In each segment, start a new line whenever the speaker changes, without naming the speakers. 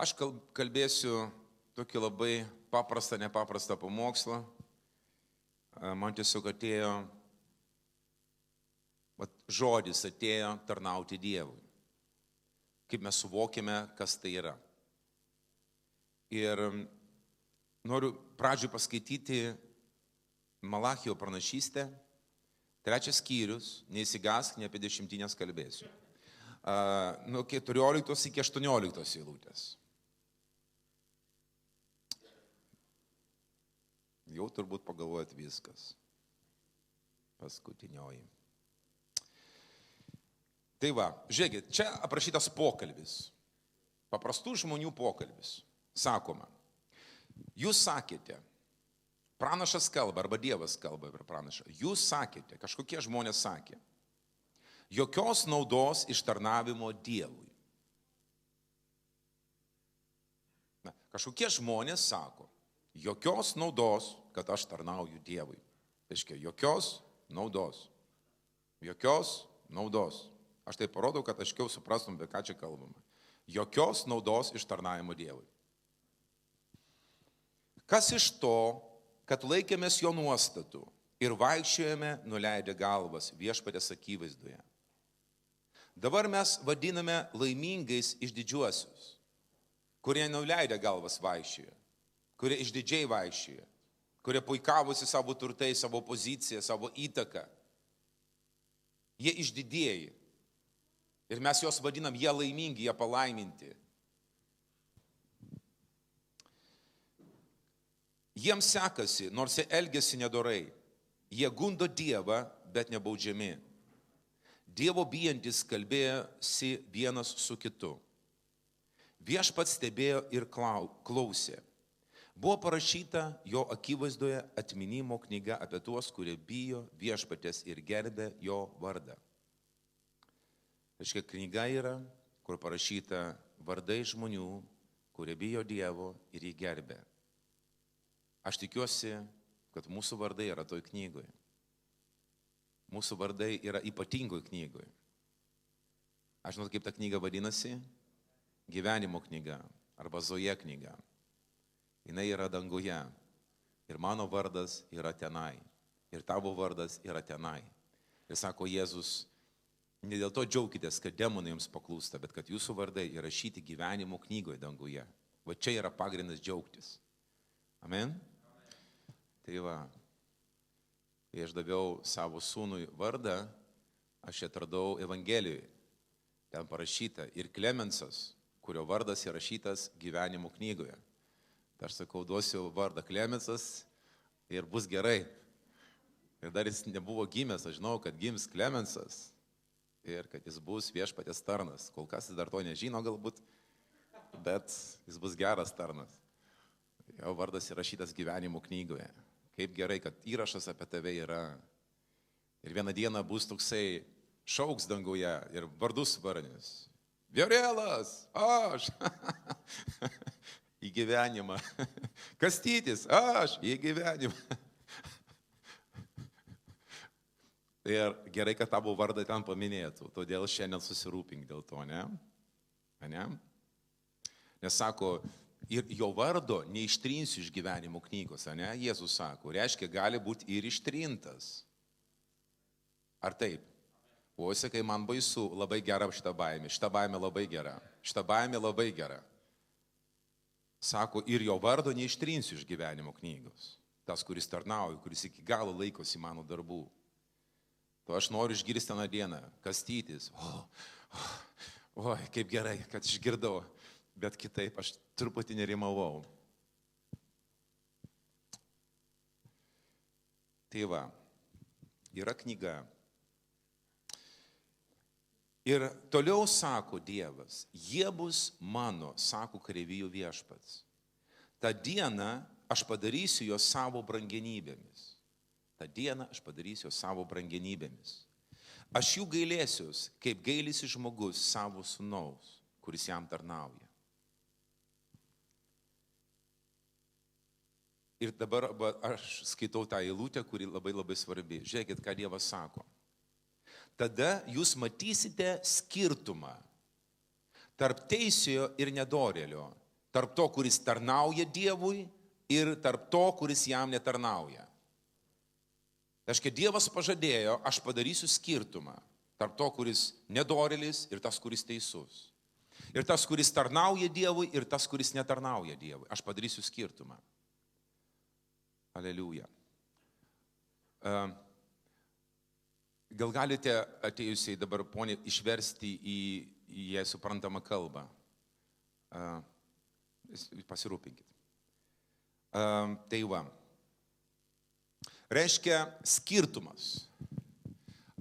Aš kalbėsiu tokį labai paprastą, nepaprastą pamokslą. Man tiesiog atėjo, žodis atėjo tarnauti Dievui. Kaip mes suvokime, kas tai yra. Ir noriu pradžioj paskaityti Malachijo pranašystę, 3 skyrius, neįsigask, ne apie 10 kalbėsiu. Nuo 14 iki 18 eilutės. Jau turbūt pagalvojat viskas. Paskutinioji. Tai va, žiūrėkit, čia aprašytas pokalbis. Paprastų žmonių pokalbis. Sakoma, jūs sakėte, pranašas kalba, arba Dievas kalba per pranašą, jūs sakėte, kažkokie žmonės sakė, jokios naudos iš tarnavimo Dievui. Kažkokie žmonės sako, jokios naudos, kad aš tarnauju Dievui. Aiškiai, jokios naudos. Jokios naudos. Aš tai parodau, kad aiškiau suprastum, apie ką čia kalbama. Jokios naudos iš tarnavimo Dievui. Kas iš to, kad laikėmės jo nuostatų ir vaikščiojame nuleidę galvas viešpatės akivaizdoje. Dabar mes vadiname laimingais išdidžiuosius, kurie nuleidę galvas vaikščioja, kurie išdidžiai vaikščioja, kurie puikavosi savo turtai, savo poziciją, savo įtaką. Jie išdidėjai. Ir mes juos vadinam, jie laimingi, jie palaiminti. Jiems sekasi, nors jie elgiasi nedorai. Jie gundo Dievą, bet nebaudžiami. Dievo bijantis kalbėjosi vienas su kitu. Viešpats stebėjo ir klausė. Buvo parašyta jo akivaizdoje atminimo knyga apie tuos, kurie bijo viešpatės ir gerbė jo vardą. Reiškia, knyga yra, kur parašyta vardai žmonių, kurie bijo Dievo ir jį gerbė. Aš tikiuosi, kad mūsų vardai yra toj knygoje. Mūsų vardai yra ypatingoj knygoje. Aš žinau, kaip ta knyga vadinasi? Gyvenimo knyga arba Zoje knyga. Jinai yra danguje. Ir mano vardas yra tenai. Ir tavo vardas yra tenai. Ir sako Jėzus, ne dėl to džiaukitės, kad demonai jums paklūsta, bet kad jūsų vardai įrašyti gyvenimo knygoje danguje. Va čia yra pagrindas džiaugtis. Amen? Tai va, kai aš daviau savo sūnui vardą, aš atradau Evangelijoje. Ten parašyta ir Klemensas, kurio vardas įrašytas gyvenimo knygoje. Tai aš sakau, duosiu vardą Klemensas ir bus gerai. Ir dar jis nebuvo gimęs, aš žinau, kad gims Klemensas ir kad jis bus viešpatės tarnas. Kol kas jis dar to nežino galbūt, bet jis bus geras tarnas. Jo vardas įrašytas gyvenimo knygoje. Kaip gerai, kad įrašas apie tave yra. Ir vieną dieną bus toksai šauks danguje ir vardus varnis. Viorelas, aš į gyvenimą. Kastytis, aš į gyvenimą. Ir gerai, kad tavo vardą ten paminėtų, todėl šiandien susirūpink dėl to, ne? Ne? Nes sako, ir jo vardo neištrinsiu iš gyvenimo knygos, ne? Jėzus sako, reiškia, gali būti ir ištrintas. Ar taip? O sakai, man baisu, labai gera šita baimė labai gera, šita baimė labai gera. Sako, ir jo vardo neištrinsiu iš gyvenimo knygos. Tas, kuris tarnauja, kuris iki galo laikosi mano darbų. To aš noriu išgirsti tą dieną, Kastytis. Oi, kaip gerai, kad išgirdau. Bet kitaip aš truputį nerimavau. Tai va, yra knyga. Ir toliau sako Dievas, jie bus mano, sako kareivijų viešpats. Ta diena aš padarysiu juos savo brangenybėmis. Ta diena aš padarysiu juos savo brangenybėmis. Aš jų gailėsiuos, kaip gailisi žmogus savo sūnaus, kuris jam tarnauja. Ir dabar aš skaitau tą eilutę, kuri labai svarbi. Žiūrėkit, ką Dievas sako. Tada jūs matysite skirtumą tarp teisiojo ir nedorėlio Tarp to, kuris tarnauja Dievui ir tarp to, kuris jam netarnauja. Tai reiškia, Dievas pažadėjo, aš padarysiu skirtumą tarp to, kuris nedorėlis ir tas, kuris teisus. Ir tas, kuris tarnauja Dievui ir tas, kuris netarnauja Dievui. Aš padarysiu skirtumą. Aleliuja. Gal galite atėjusiai dabar, ponė, išversti į jai suprantamą kalbą? Pasirūpinkit. Tai va. Reiškia skirtumas.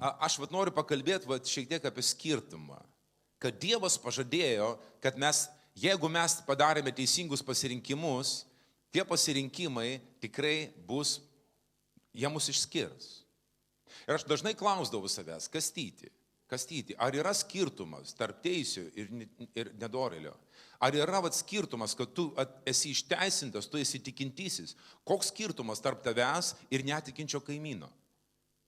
Aš noriu pakalbėti šiek tiek apie skirtumą. Kad Dievas pažadėjo, kad jeigu mes padarėme teisingus pasirinkimus, tie pasirinkimai tikrai bus, jie mus išskirs. Ir aš dažnai klausdavau savęs, kastyti, ar yra skirtumas tarp teisių ir nedorėlio? Ar yra skirtumas, kad tu esi išteisintas, tu esi tikintysis? Koks skirtumas tarp tavęs ir netikinčio kaimyno?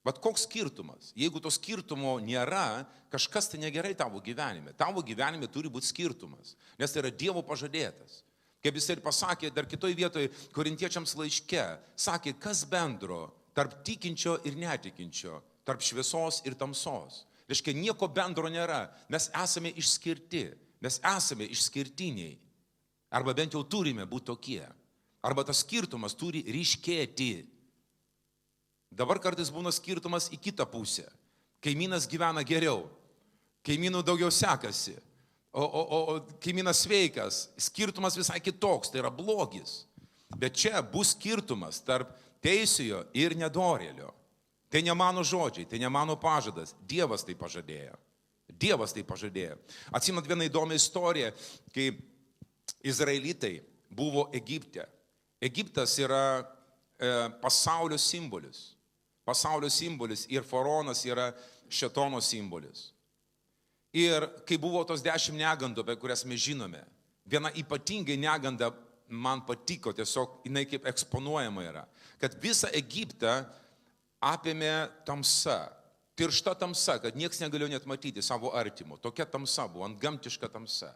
Bet koks skirtumas? Jeigu to skirtumo nėra, kažkas tai negerai tavo gyvenime. Tavo gyvenime turi būti skirtumas, nes tai yra Dievo pažadėtas. Kaip jis ir pasakė dar kitoj vietoje Korintiečiams laiške, sakė, kas bendro tarp tikinčio ir netikinčio, tarp šviesos ir tamsos. Reiškia, nieko bendro nėra. Mes esame išskirti, mes esame išskirtiniai. Arba bent jau turime būti tokie. Arba tas skirtumas turi ryškėti. Dabar kartais būna skirtumas į kitą pusę. Kaimynas gyvena geriau, kaimynų daugiau sekasi, o kaimynas sveikas, skirtumas visai kitoks, tai yra blogis. Bet čia bus skirtumas tarp teisėjo ir nedorėlio. Tai ne mano žodžiai, tai ne mano pažadas, Dievas tai pažadėjo. Dievas tai pažadėjo. Atsimenat vieną įdomią istoriją, kai izraelitai buvo Egipte. Egiptas yra pasaulio simbolis. Pasaulio simbolis ir faraonas yra šėtono simbolis. Ir kai buvo tos 10 negandų, apie kurias mes žinome, viena ypatingai neganda man patiko, tiesiog jinai kaip eksponuojama yra, kad visą Egiptą apėmė tamsa, tiršta tamsa, kad nieks negalėjo net matyti savo artimo. Tokia tamsa buvo, antgamtiška tamsa.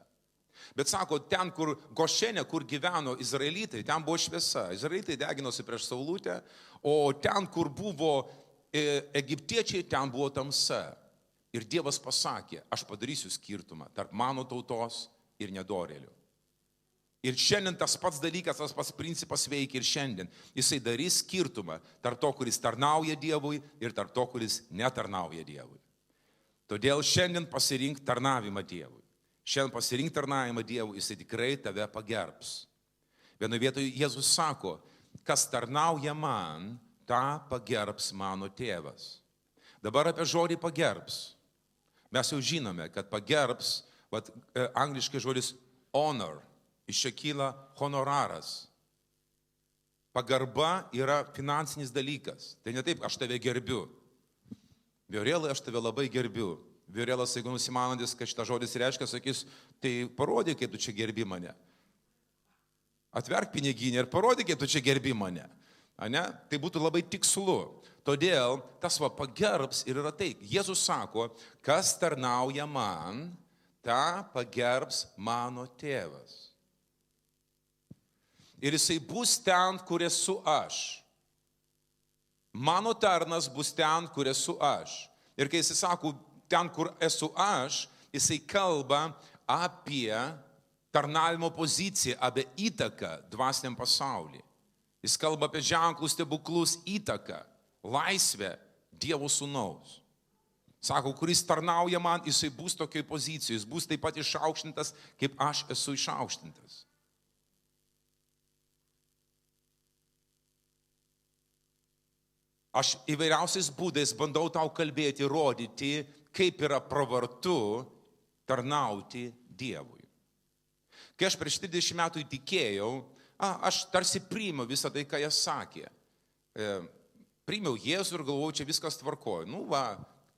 Bet sako, ten, kur Gošenė, kur gyveno izraelitai, ten buvo šviesa. Izraelitai deginosi prieš saulutę, o ten, kur buvo egiptiečiai, ten buvo tamsa. Ir Dievas pasakė, aš padarysiu skirtumą tarp mano tautos ir nedorėlių. Ir šiandien tas pats dalykas, tas pats principas veikia ir šiandien. Jisai darys skirtumą tarp to, kuris tarnauja Dievui ir tarp to, kuris netarnauja Dievui. Todėl šiandien pasirink tarnavimą Dievui. Šiandien pasirink tarnavimą Dievui, jisai tikrai tave pagerbs. Vienoje vietoje Jėzus sako, kas tarnauja man, tą pagerbs mano tėvas. Dabar apie žodį pagerbs. Mes jau žinome, kad pagerbs, angliškai žodis honor, iš čia kyla honoraras. Pagarba yra finansinis dalykas. Tai ne taip, aš tave gerbiu. Viorelai, aš tave labai gerbiu. Viorelas, jeigu nusimanantis, kad šitą žodis reiškia, sakys, tai parodyk, kaip tu čia gerbi mane. Atverk piniginę ir parodyk, kaip tu čia gerbi mane. Ane? Tai būtų labai tikslu. Todėl tas pagerbs ir yra tai. Jėzus sako, kas tarnauja man, tą pagerbs mano tėvas. Ir jisai bus ten, kur esu aš. Mano tarnas bus ten, kur esu aš. Ir kai jisai sako, ten, kur esu aš, jisai kalba apie tarnavimo poziciją, apie įtaką dvasiniam pasauliui. Jis kalba apie ženklus, stebuklus, įtaką, laisvę Dievo sūnaus. Sako, kuris tarnauja man, jisai bus tokioj pozicijoje, jis bus taip pat išaukštintas, kaip aš esu išaukštintas. Aš įvairiausiais būdais bandau tau kalbėti, rodyti, kaip yra pravartu tarnauti Dievui. Kai aš prieš 30 metų įtikėjau, aš tarsi priimiau visą tai, ką jie sakė. Priimiau Jėzų ir galvojau, čia viskas tvarkoja.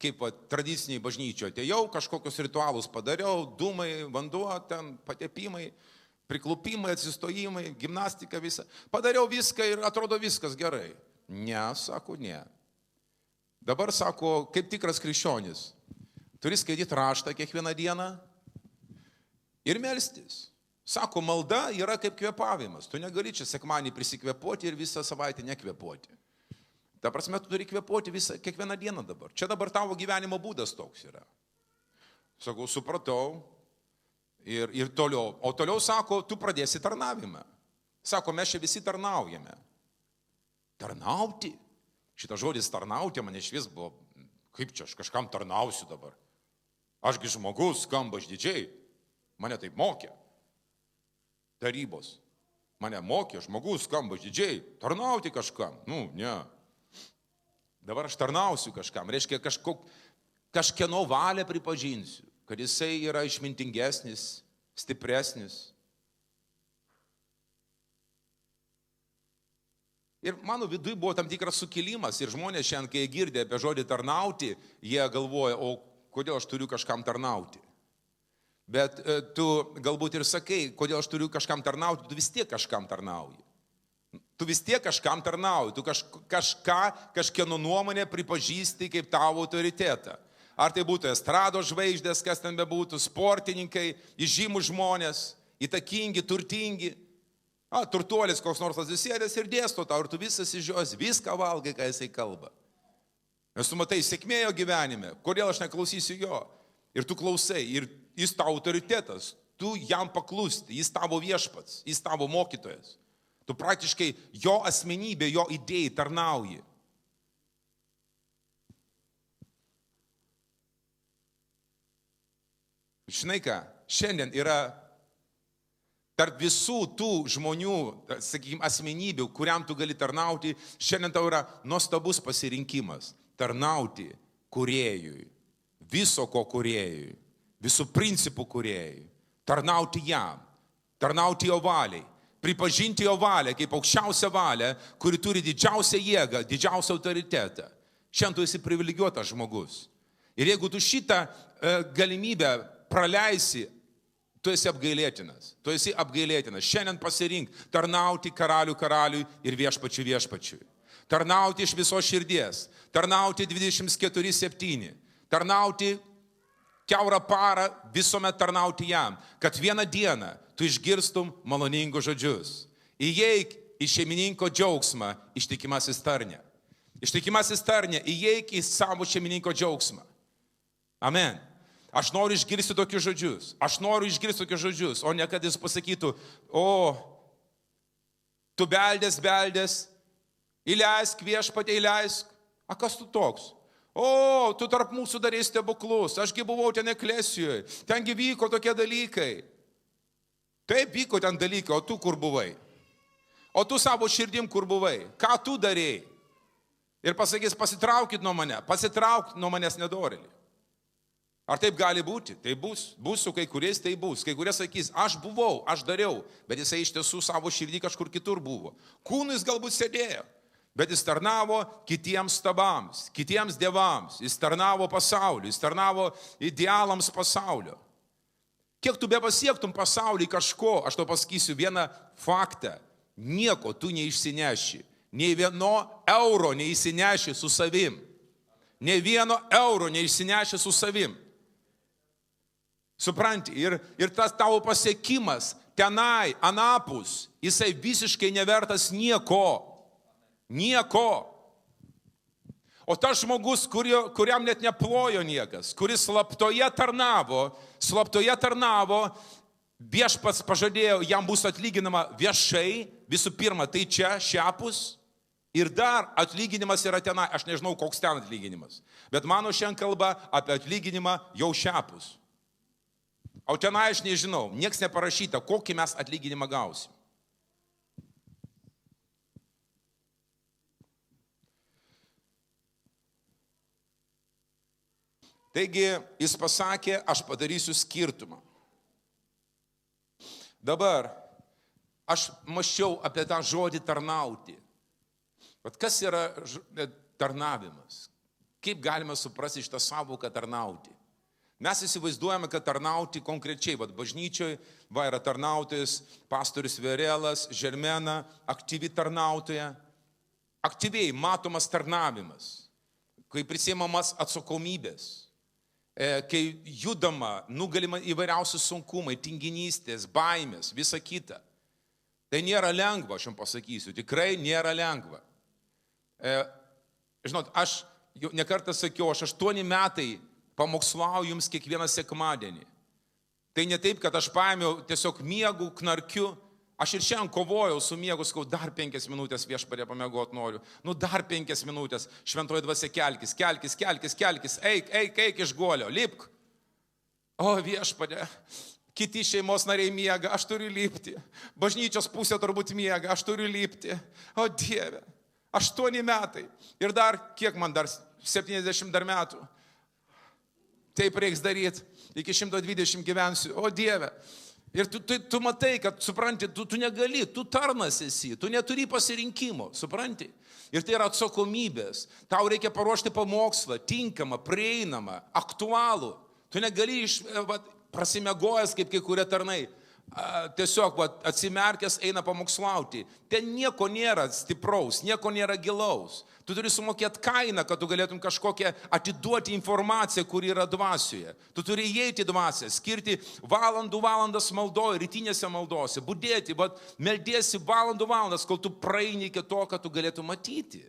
Kaip tradiciniai bažnyčioje. Atėjau, kažkokius ritualus padariau, dūmai, vanduo, ten patepimai, priklupimai, atsistojimai, gimnastika visą. Padariau viską ir atrodo viskas gerai. Ne, sako, ne. Dabar sako, kaip tikras krikščionis, turi skaityti raštą kiekvieną dieną ir melstis. Sako, malda yra kaip kvėpavimas. Tu negali čia sekmanį prisikvėpuoti ir visą savaitę nekvėpuoti. Ta prasme, tu turi kvėpuoti kiekvieną dieną dabar. Čia dabar tavo gyvenimo būdas toks yra. Sakau, supratau ir toliau. O toliau sako, tu pradėsi tarnavimą. Sako, mes čia visi tarnaujame. Tarnauti? Šitas žodis tarnauti man iš vis buvo, kaip čia aš kažkam tarnausiu dabar. Ašgi žmogus, skamba išdidžiai. Mane taip mokė. Tarybos. Mane mokė, žmogus, skamba išdidžiai. Tarnauti kažkam. Ne. Dabar aš tarnausiu kažkam. Reiškia, kažkieno valią pripažinsiu, kad jisai yra išmintingesnis, stipresnis. Ir mano viduje buvo tam tikras sukilimas ir žmonės šiandien, kai girdė apie žodį tarnauti, jie galvoja, o kodėl aš turiu kažkam tarnauti. Bet tu galbūt ir sakai, kodėl aš turiu kažkam tarnauti, tu vis tiek kažkam tarnauji. Tu vis tiek kažkam tarnauji, tu kažkieno nuomonę pripažįsti kaip tavo autoritetą. Ar tai būtų estrados žvaigždės, kas ten bebūtų, sportininkai, įžymūs žmonės, įtakingi, turtingi. Turtuolis koks nors atsisėdęs ir dėsto tau, ir tu visas iš jos, viską valgai, ką jisai kalba. Nes tu matai, sėkmė jo gyvenime, kodėl aš neklausysiu jo? Ir tu klausai, ir jis tavo autoritetas, tu jam paklusti, jis tavo viešpats, jis tavo mokytojas. Tu praktiškai jo asmenybė, jo idėjai tarnauji. Žinai ką, šiandien yra tarp visų tų žmonių, sakykime, asmenybių, kuriam tu gali tarnauti, šiandien tau yra nuostabus pasirinkimas. Tarnauti kūrėjui, viso ko kūrėjui, visų principų kūrėjui. Tarnauti jam, tarnauti jo valiai, pripažinti jo valią kaip aukščiausią valią, kuri turi didžiausią jėgą, didžiausią autoritetą. Šiandien tu esi privilegijuotas žmogus. Ir jeigu tu šitą galimybę praleisi, tu esi apgailėtinas. Tu esi apgailėtinas. Šiandien pasirink tarnauti karaliui ir viešpačiui. Tarnauti iš visos širdies. Tarnauti 24/7. Tarnauti kiaurą parą, visuomet tarnauti jam. Kad vieną dieną tu išgirstum maloningus žodžius. Įeik į šeimininko džiaugsmą, ištikimasis tarne. Ištikimasis tarne, įeik į savo šeimininko džiaugsmą. Amen. Aš noriu išgirsti tokius žodžius. O ne kad jis pasakytų, tu beldės, įleisk viešpatie, įleisk. A kas tu toks? Tu tarp mūsų darei stebuklus, ašgi buvau ten eklesijoje, tengi vyko tokie dalykai. Taip vyko ten dalykai, o tu kur buvai? O tu savo širdim kur buvai? Ką tu darei? Ir pasakys, pasitraukit nuo manęs nedorėlį. Ar taip gali būti? Tai bus su kai kuriais, tai bus. Kai kurie sakys, aš buvau, aš dariau, bet jisai iš tiesų savo širdį kažkur kitur buvo. Kūnui jis galbūt sėdėjo, bet jis tarnavo kitiems stabams, kitiems dievams, jis tarnavo pasauliu, jis tarnavo idealams pasaulio. Kiek tu be pasiektum pasaulį kažko, aš to pasakysiu vieną faktą, nieko tu neišsineši, nei vieno euro neišsineši su savim, nei vieno euro neišsineši su savim. Supranti, ir tas tavo pasiekimas tenai, anapus, jisai visiškai nevertas nieko. O tas žmogus, kuriam net neplojo niekas, kuris slaptoje tarnavo, viešpats pažadėjo, jam bus atlyginama viešai, visų pirma, tai čia, šiapus, ir dar atlyginimas yra tenai, aš nežinau, koks ten atlyginimas, bet mano šiandien kalba apie atlyginimą jau šiapus. O tenai aš nežinau, nieks neparašyta, kokį mes atlyginimą gausim. Taigi jis pasakė, aš padarysiu skirtumą. Dabar aš mąsčiau apie tą žodį tarnauti. Bet kas yra tarnavimas? Kaip galime suprasti šitą savoką tarnauti? Mes įsivaizduojame, kad tarnauti konkrečiai, bažnyčioje, yra tarnautojas, pastorius Vėrelas, Žermena, aktyvi tarnautoja, aktyviai matomas tarnavimas, kai prisiimamas atsakomybės. kai judama, nugalima įvairiausios sunkumai, tinginystės, baimės, visa kita. Tai nėra lengva, aš jums pasakysiu, tikrai nėra lengva. Žinot, aš jau nekartą sakiau, aš 8 metai pamokslauju jums kiekvieną sekmadienį. Tai ne taip, kad aš paėmiau tiesiog miegu, knarkiu. Aš ir šiandien kovojau su miegu, sakau, dar 5 minutės Viešpatie pamiegot noriu. Dar 5 minutės, šventoji dvasia kelkis, eik iš guolio, lipk. O Viešpatie, kiti šeimos nariai miega, aš turiu lipti. Bažnyčios pusė turbūt miega, aš turiu lipti. O Dieve, 8 metai. Ir dar, kiek man dar, 70 dar metų. Taip reiks daryti, iki 120 gyvensiu. O Dieve. Ir tu matai, kad, supranti, tu negali, tu tarnas esi, tu neturi pasirinkimo, supranti. Ir tai yra atsakomybės. Tau reikia paruošti pamokslą, tinkamą, prieinamą, aktualų. Tu negali prasimegojęs, kaip kai kurie tarnai, tiesiog atsimerkęs eina pamokslauti. Ten nieko nėra stipraus, nieko nėra gilaus. Tu turi sumokėti kainą, kad tu galėtum kažkokią atiduoti informaciją, kuri yra dvasioje. Tu turi įeiti dvasią, skirti valandas maldoje, rytinėse maldose, budėti, bet meldėsi valandas, kol tu praeini iki to, kad tu galėtum matyti.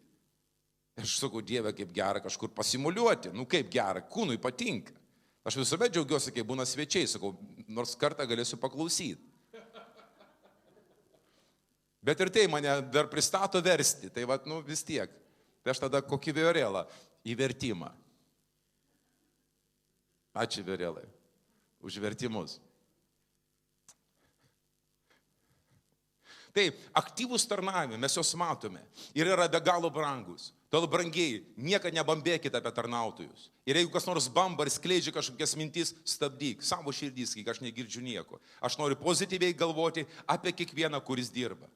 Aš sakau, Dieve, kaip gera kažkur pasimuliuoti. Kaip gera, kūnui patinka. Aš visuomet džiaugiuosi, kai būna svečiai, sakau, nors kartą galėsiu paklausyti. Bet ir tai mane dar pristato versti, tai vis tiek. Tai aš tada kokį vėrėlą į vertimą. Ačiū vėrėlai už vertimus. Tai aktyvūs tarnavimai, mes juos matome ir yra be galo brangus. Todėl brangiai, niekada nebambėkite apie tarnautojus. Ir jeigu kas nors bamba ir skleidžia kažkokias mintis, stabdyk savo širdys, kai aš negirdžiu nieko. Aš noriu pozityviai galvoti apie kiekvieną, kuris dirba.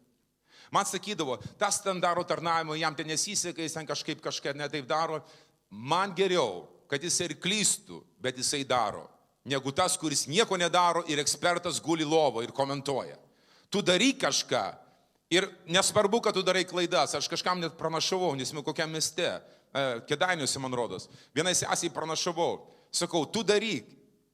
Man sakydavo, tas ten daro tarnavimą, jam ten nesiseka, jis ten kažką netaip daro. Man geriau, kad jis ir klystų, bet jisai daro, negu tas, kuris nieko nedaro ir ekspertas guli lovo ir komentuoja. Tu daryk kažką ir nesvarbu, kad tu darai klaidas. Aš kažkam net pranašavau, nesimėjau kokiam mieste, Kėdainiuose, man rodos. Vienai sesiai pranašavau, sakau, tu daryk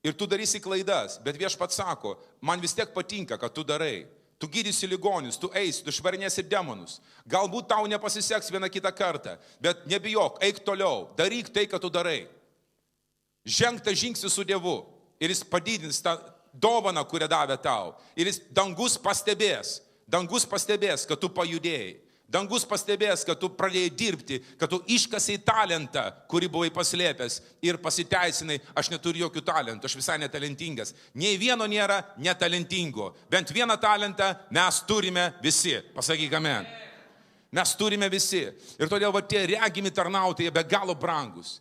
ir tu darysi klaidas, bet Viešpats sako, man vis tiek patinka, kad tu darai. Tu gydysi ligonius, tu eisi, tu švarinėsi demonus. Galbūt tau nepasiseks vieną kitą kartą, bet nebijok, eik toliau, daryk tai, ką tu darai. Ženk tą žingsnį su Dievu ir jis padidins tą dovaną, kurią davė tau. Ir jis dangus pastebės, kad tu pajudėjai. Dangus pastebės, kad tu pradėjai dirbti, kad tu iškasai talentą, kurį buvai paslėpęs ir pasiteisinai, aš neturiu jokių talentų, aš visai netalentingas. Nei vieno nėra netalentingo. Bent vieną talentą mes turime visi. Pasakyk amen. Mes turime visi. Ir todėl tie regimi tarnautojai be galo brangus.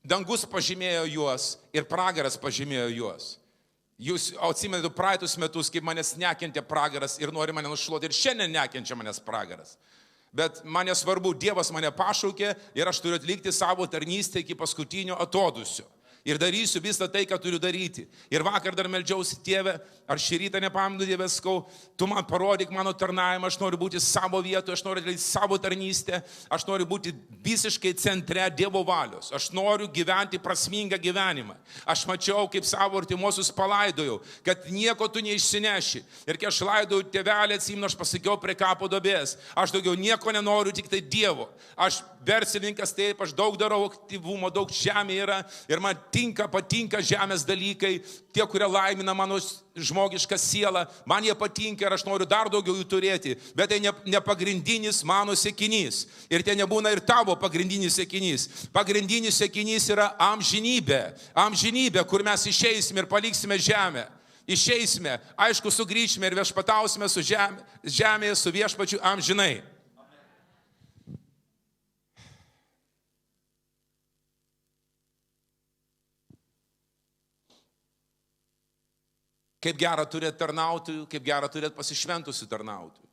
Dangus pažymėjo juos ir pragaras pažymėjo juos. Jūs atsimenate praeitus metus, kaip manęs nekentė pragaras ir nori mane nušluoti, ir šiandien nekenčia manęs pragaras. Bet man nesvarbu, Dievas mane pašaukė ir aš turiu atlikti savo tarnystę iki paskutinio atodūsio. Ir darysiu visą tai, ką turiu daryti. Ir vakar dar meldžiausi, Dieve, ar šį rytą nepamenu, Dieve, skau, tu man parodyk mano tarnavimą, aš noriu būti savo vietoje, aš noriu daryti savo tarnystę, aš noriu būti visiškai centre Dievo valios, aš noriu gyventi prasmingą gyvenimą. Aš mačiau, kaip savo artimuosius palaidojau, kad nieko tu neišsineši. Ir kai aš laidojau tėvelį, atsimenu, aš pasakiau prie kapo duobės, aš daugiau nieko nenoriu, tik tai Dievo. Aš verslininkas, taip, aš daug darau aktyvumo, daug žemė yra ir man patinka žemės dalykai, tie, kurie laimina mano žmogišką sielą, man jie patinka ir aš noriu dar daugiau jų turėti, bet tai ne pagrindinis mano siekinys. Ir tai nebūna ir tavo pagrindinis siekinys. Pagrindinis siekinys yra amžinybė. Amžinybė, kur mes išeisime ir paliksime žemę. Išeisime, aišku, sugrįšime ir viešpatausime su žemėje, su viešpačiu amžinai. Kaip gera turėti tarnautojų, kaip gera turėti pasišventusių tarnautojų.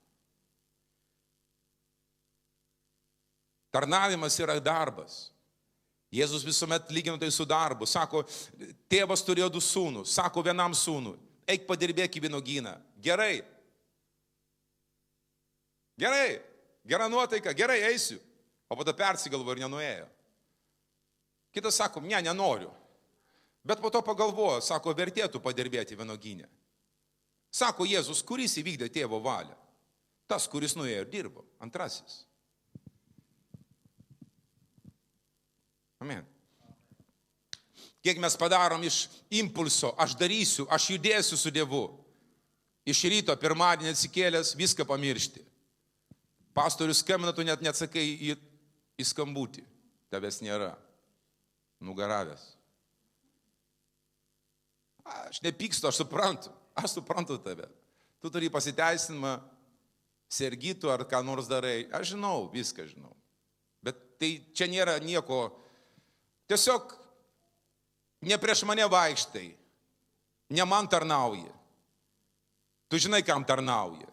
Tarnavimas yra darbas. Jėzus visuomet lygino tai su darbu. Sako, tėvas turėjo 2 sūnus. Sako vienam sūnui, eik padirbėk į vynuogyną. Gerai. Gera nuotaika, gerai eisiu. O po to persigalvo ir nenuėjo. Kitas sako, nenoriu. Bet po to pagalvojo, sako, vertėtų padirbėti vynuogyne. Sako Jėzus, kuris įvykdė tėvo valią? Tas, kuris nuėjo ir dirbo, antrasis. Amen. Kiek mes padarom iš impulso, aš darysiu, aš judėsiu su Dievu. Iš ryto, pirmadienį atsikėlęs, viską pamiršti. Pastorius skambina, tu net neatsakai į skambutį. Tavęs nėra. Nugaravęs. Aš nepykstu, aš suprantu tave. Tu turi pasiteisinimą, sergytų ar ką nors darai. Aš žinau, viską žinau. Bet tai čia nėra nieko. Tiesiog ne prieš mane vaikštai. Ne man tarnauji. Tu žinai, kam tarnauji.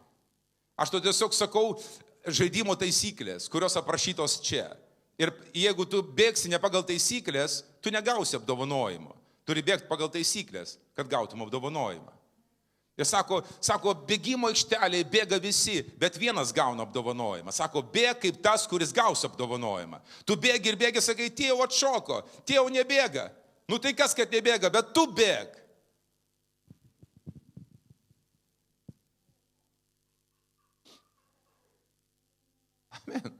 Aš tu tiesiog sakau žaidimo taisyklės, kurios aprašytos čia. Ir jeigu tu bėgsi ne pagal taisyklės, tu negausi apdovanojimo. Turi bėgti pagal taisyklės, kad gautum apdovanojimą. Ir sako, bėgimo aikštelėje bėga visi, bet vienas gauna apdovanojimą. Sako, bėg kaip tas, kuris gaus apdovanojimą. Tu bėgi ir bėgi, sakai, tėvo atšoko, tėvo nebėga. Nu tai kas, kad nebėga, bet tu bėg. Amen.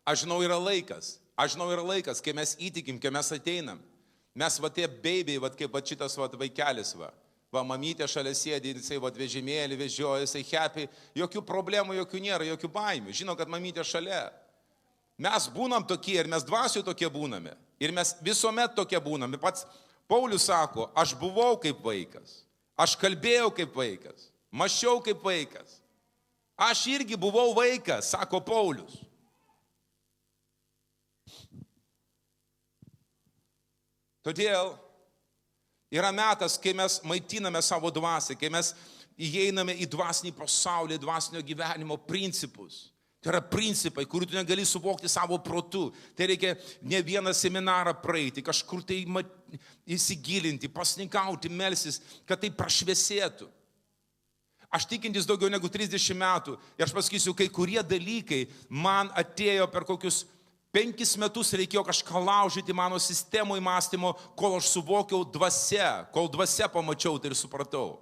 Aš žinau, yra laikas, kai mes įtikim, kai mes ateinam. Mes tie beibiai, kaip šitas vaikelis, mamytė šalia sėdi, jisai vežimėlį vežioja, jisai happy, jokių problemų, jokių nėra, jokių baimių. Žino, kad mamytė šalia. Mes būnam tokie ir mes dvasių tokie būname. Ir mes visuomet tokie būname. Pats Paulius sako, aš buvau kaip vaikas, aš kalbėjau kaip vaikas, mąsčiau kaip vaikas. Aš irgi buvau vaikas, sako Paulius. Todėl yra metas, kai mes maitiname savo dvasią, kai mes įeiname į dvasinį pasaulį, dvasinio gyvenimo principus. Tai yra principai, kurių tu negali suvokti savo protu. Tai reikia ne vieną seminarą praeiti, kažkur tai įsigilinti, pasninkauti, melsis, kad tai prašviesėtų. Aš tikintis daugiau negu 30 metų ir aš pasakysiu, kai kurie dalykai man atėjo per kokius 5 metus reikėjo kažką laužyti mano sistemui mąstymo, kol aš suvokiau dvasia, kol dvasia pamačiau tai ir supratau.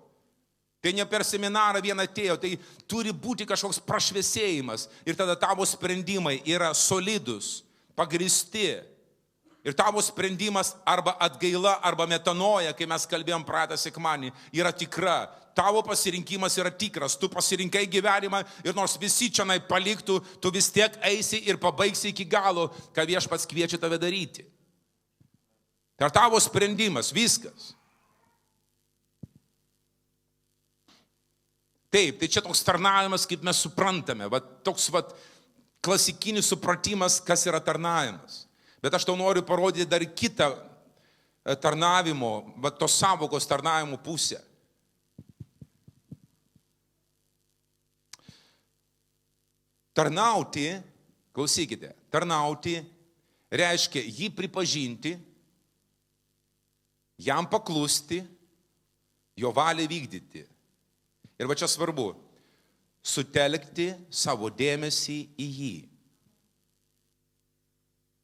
Tai ne per seminarą vien atėjo, tai turi būti kažkoks prašviesėjimas ir tada tavo sprendimai yra solidus, pagristi. Ir tavo sprendimas arba atgaila, arba metanoja, kai mes kalbėjom praeitą sekmadienį, yra tikra. Tavo pasirinkimas yra tikras, tu pasirinkai gyvenimą ir nors visi čia paliktų, tu vis tiek eisi ir pabaigsi iki galo, ką Viešpats kviečia tave daryti. Tai tavo sprendimas, viskas. Taip, tai čia toks tarnavimas, kaip mes suprantame, toks klasikinis supratimas, kas yra tarnavimas. Bet aš tau noriu parodyti dar kitą tarnavimo, tos savokos tarnavimo pusę. Tarnauti, klausykite, tarnauti reiškia jį pripažinti, jam paklusti, jo valią vykdyti. Ir va čia svarbu, sutelkti savo dėmesį į jį.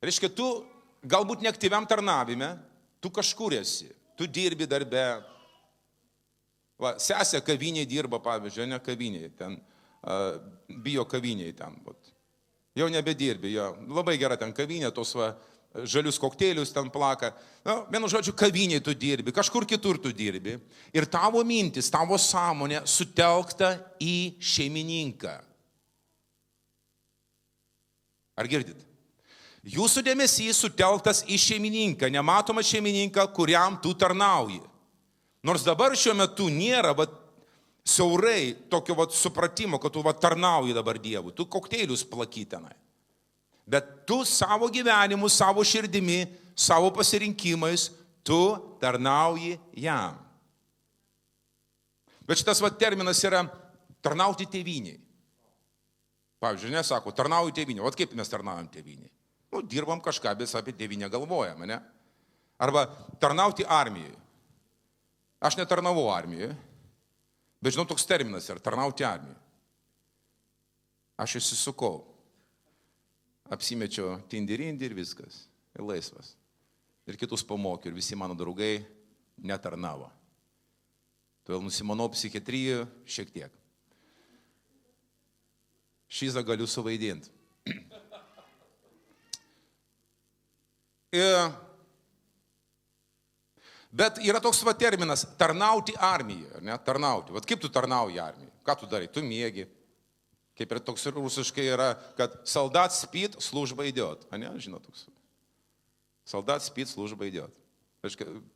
Reiškia, tu galbūt neaktyviam tarnavime, tu kažkur esi, tu dirbi darbe. Sesė kavinėje dirba, pavyzdžiui, ne kavinėje, ten bijo kavinėje ten. Jau nebedirbi, jo. Labai gera ten kavinė, tos žalius kokteilius ten plaka. Vienu žodžiu, kavinėje tu dirbi, kažkur kitur tu dirbi. Ir tavo mintis, tavo sąmonė sutelkta į šeimininką. Ar girdit? Jūsų dėmesys sutelktas į šeimininką, nematomą šeimininką, kuriam tu tarnauji. Nors dabar šiuo metu nėra siaurai tokio supratimo, kad tu tarnauji dabar Dievui, tu kokteilius plaki tenai. Bet tu savo gyvenimu, savo širdimi, savo pasirinkimais, tu tarnauji jam. Bet šitas terminas yra tarnauti tėvynei. Pavyzdžiui, nesako, tarnauju tėvynei. O kaip mes tarnaujam tėvynei? Dirbam kažką, bet apie tėvynę galvojame, ne? Arba tarnauti armijoje. Aš netarnavau armijoje, bet žinau, toks terminas yra tarnauti armijoje. Aš įsisukau. apsimečiau tindirindį ir viskas. Ir laisvas. Ir kitus pamokiau. Ir visi mano draugai netarnavo. Todėl nusimanau psichiatriją šiek tiek. Šizą galiu suvaidinti. Bet yra toks terminas tarnauti armijoje, ne? Tarnauti. Vat kaip tu tarnauji armijoje? Ką tu darai? Tu miegi. Kaip ir toks rusiškai yra, kad soldat spит, služba идет. A ne? Žinot toks. Soldat spit, služba идет.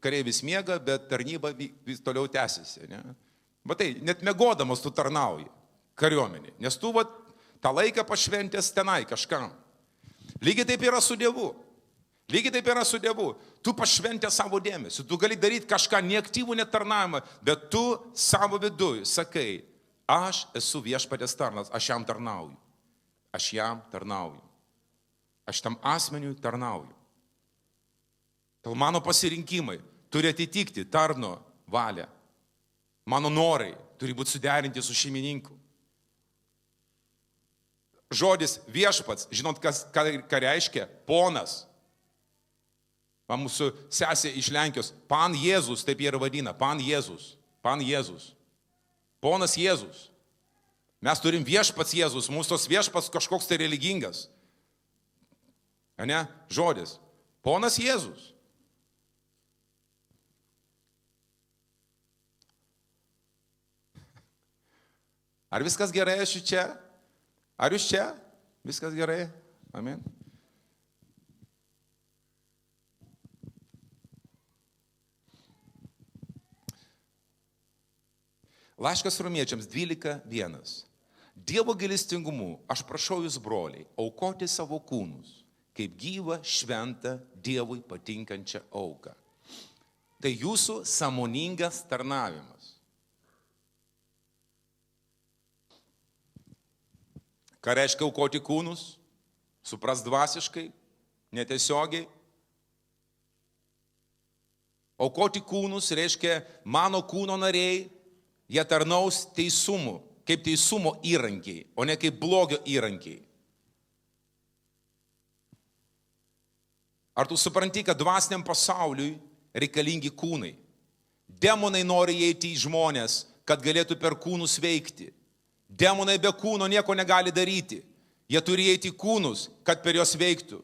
Kareivis miega, bet tarnyba vis toliau tęsiasi. Ne? Bet tai, net miegodamas tu tarnauji kariuomenį. Nes tu tą laiką pašventęs tenai kažkam. Lygiai taip yra su Dievu. Lygiai taip yra su Dievu. Tu pašventė savo dėmesį. Tu gali daryti kažką neaktyvų, netarnavimą, bet tu savo viduje sakai, aš esu viešpatės tarnas, aš jam tarnauju. Aš jam tarnauju. Aš tam asmeniui tarnauju. Tai mano pasirinkimai turi atitikti tarno valią. Mano norai turi būti suderinti su šeimininku. Žodis viešpats, žinot, ką reiškia? Ponas. Mūsų sesė iš Lenkijos, Pan Jėzus, taip jie ir vadina, Pan Jėzus, Pan Jėzus, Ponas Jėzus. Mes turim viešpats Jėzus, mūsų tos viešpats kažkoks tai religingas. Ne? Žodis, Ponas Jėzus. Ar viskas gerai, aš čia? Ar jūs čia? Viskas gerai? Amen. Laiškas Romiečiams 12:1. Dievo gailestingumu aš prašau jūs, broliai, aukoti savo kūnus, kaip gyvą, šventą, Dievui patinkančią auką. Tai jūsų sąmoningas tarnavimas. Ką reiškia aukoti kūnus? Supras dvasiškai, netiesiogiai. Aukoti kūnus reiškia mano kūno nariai, jie tarnaus teisumu, kaip teisumo įrankiai, o ne kaip blogio įrankiai. Ar tu supranti, kad dvasiniam pasauliui reikalingi kūnai? Demonai nori įeiti į žmonės, kad galėtų per kūnus veikti. Demonai be kūno nieko negali daryti. Jie turi įeiti į kūnus, kad per juos veiktų,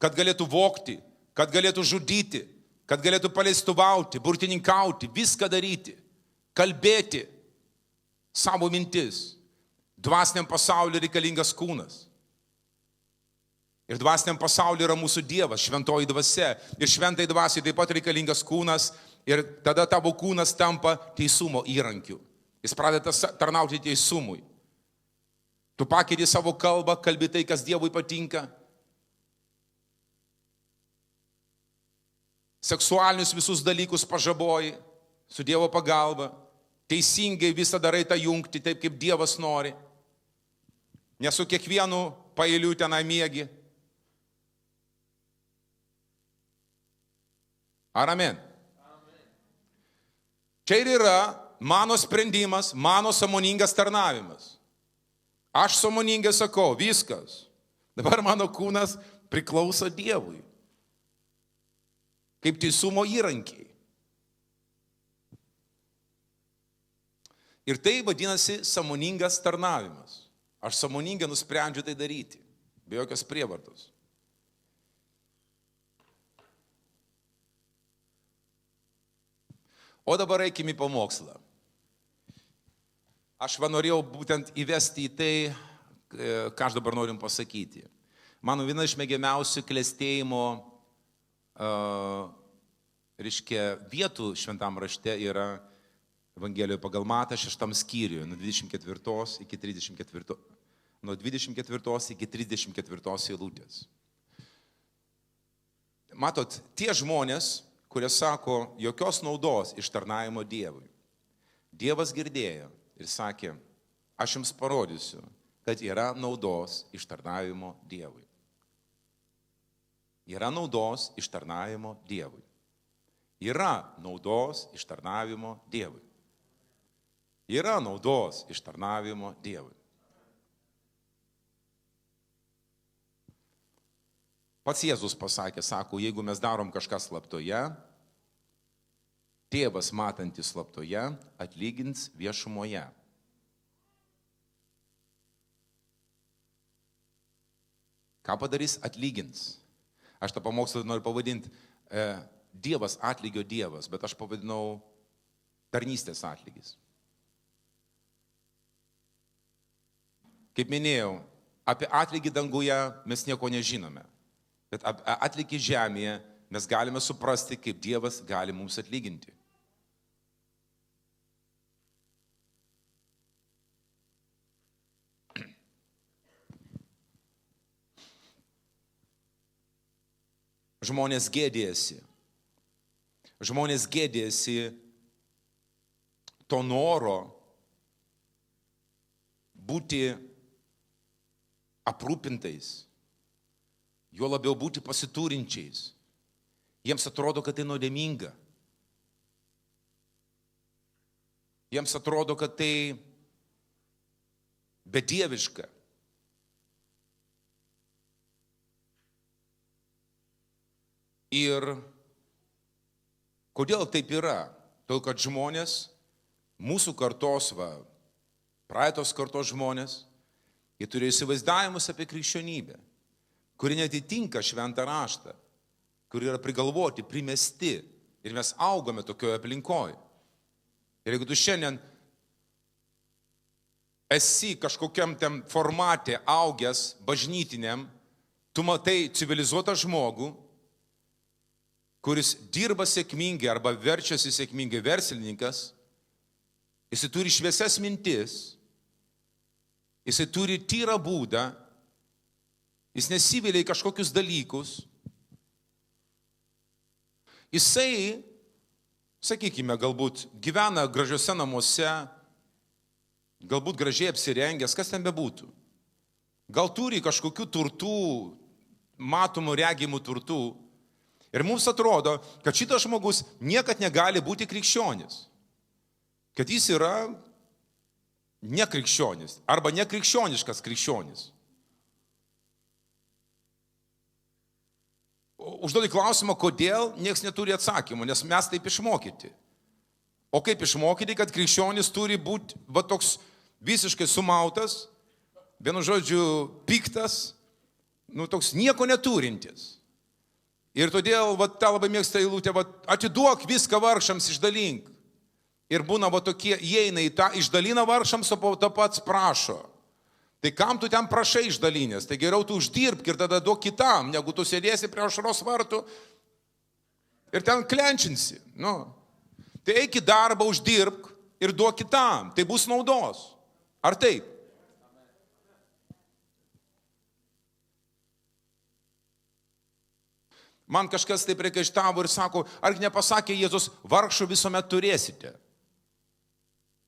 kad galėtų vogti, kad galėtų žudyti, kad galėtų paleistuvauti, burtininkauti, viską daryti. Kalbėti savo mintis. Dvasiniam pasauliu reikalingas kūnas. Ir dvasiniam pasauliu yra mūsų Dievas, šventoji dvasia. Ir šventai dvasiai taip pat reikalingas kūnas. Ir tada tavo kūnas tampa teisumo įrankiu. Jis pradeda tarnauti teisumui. Tu pakeiti savo kalbą, kalbi tai, kas Dievui patinka. Seksualinius visus dalykus pažaboji su Dievo pagalba. Teisingai visą darai tą jungti, taip kaip Dievas nori. Ne su kiekvienu pailiu tenai miegi. Ar amen? Čia ir yra mano sprendimas, mano sąmoningas tarnavimas. Aš sąmoningai sakau, viskas. Dabar mano kūnas priklauso Dievui. Kaip teisumo įrankiai. Ir tai vadinasi sąmoningas tarnavimas. Aš sąmoningai nusprendžiu tai daryti, be jokios prievartos. O dabar eikime į pamokslą. Aš norėjau būtent įvesti į tai, ką aš dabar norim pasakyti. Mano viena iš mėgiamiausių klestėjimo vietų šventam rašte yra Evangelijoje pagal Matą 6 skyriuje, nuo 24 iki 34, nuo 24 iki 34 eilutės. Matot, tie žmonės, kurie sako, jokios naudos iš tarnavimo Dievui. Dievas girdėjo ir sakė, aš jums parodysiu, kad yra naudos iš tarnavimo Dievui. Yra naudos iš tarnavimo Dievui. Yra naudos iš tarnavimo Dievui. Yra naudos iš tarnavimo Dievui. Pats Jėzus pasakė, sako, jeigu mes darom kažką slaptoje, tėvas matantis slaptoje atlygins viešumoje. Ką padarys? Atlygins. Aš tą pamokslą noriu pavadinti Dievas atlygio Dievas, bet aš pavadinau tarnystės atlygis. Kaip minėjau, apie atlygį danguje mes nieko nežinome, bet atlygį žemėje mes galime suprasti, kaip Dievas gali mums atlyginti. Žmonės gėdėsi. Žmonės gėdėsi to noro būti aprūpintais, juo labiau būti pasiturinčiais. Jiems atrodo, kad tai nuodėminga. Jiems atrodo, kad tai bedieviška. Ir kodėl taip yra? Todėl, kad žmonės, mūsų kartos, praeitos kartos žmonės, jie turi įsivaizdavimus apie krikščionybę, kuri netitinka šventą raštą, kuri yra prigalvoti, primesti. Ir mes augame tokioje aplinkoje. Ir jeigu tu šiandien esi kažkokiam tam formate augęs bažnytiniam, tu matai civilizuotą žmogų, kuris dirba sėkmingai arba verčiasi sėkmingai verslininkas, jisai turi šviesias mintis, jisai turi tyrą būdą, jis nesivilia į kažkokius dalykus, jisai, sakykime, galbūt gyvena gražiuose namuose, galbūt gražiai apsirengęs, kas ten bebūtų. Gal turi kažkokių turtų, matomų regimų turtų. Ir mums atrodo, kad šitas žmogus niekad negali būti krikščionis. Kad jis yra nekrikščionis arba nekrikščioniškas krikščionis. Užduodi klausimą, kodėl, niekas neturi atsakymų, nes mes taip išmokyti. O kaip išmokyti, kad krikščionis turi būti toks visiškai sumautas, vienu žodžiu piktas, toks nieko neturintis. Ir todėl, tą labai mėgsta eilutė, atiduok viską vargšams, išdalink. Ir būna tokie, įeina į tą, išdalina vargšams, o po to pats prašo. Tai kam tu ten prašai išdalinės? Tai geriau tu uždirbk ir tada duok kitam, negu tu sėdėsi prie aušros vartų ir ten klenčinsi. Tai eik į darbą, uždirbk ir duok kitam. Tai bus naudos. Ar taip? Man kažkas taip priekaištavo ir sako, argi nepasakė Jėzus, vargšų visuomet turėsite.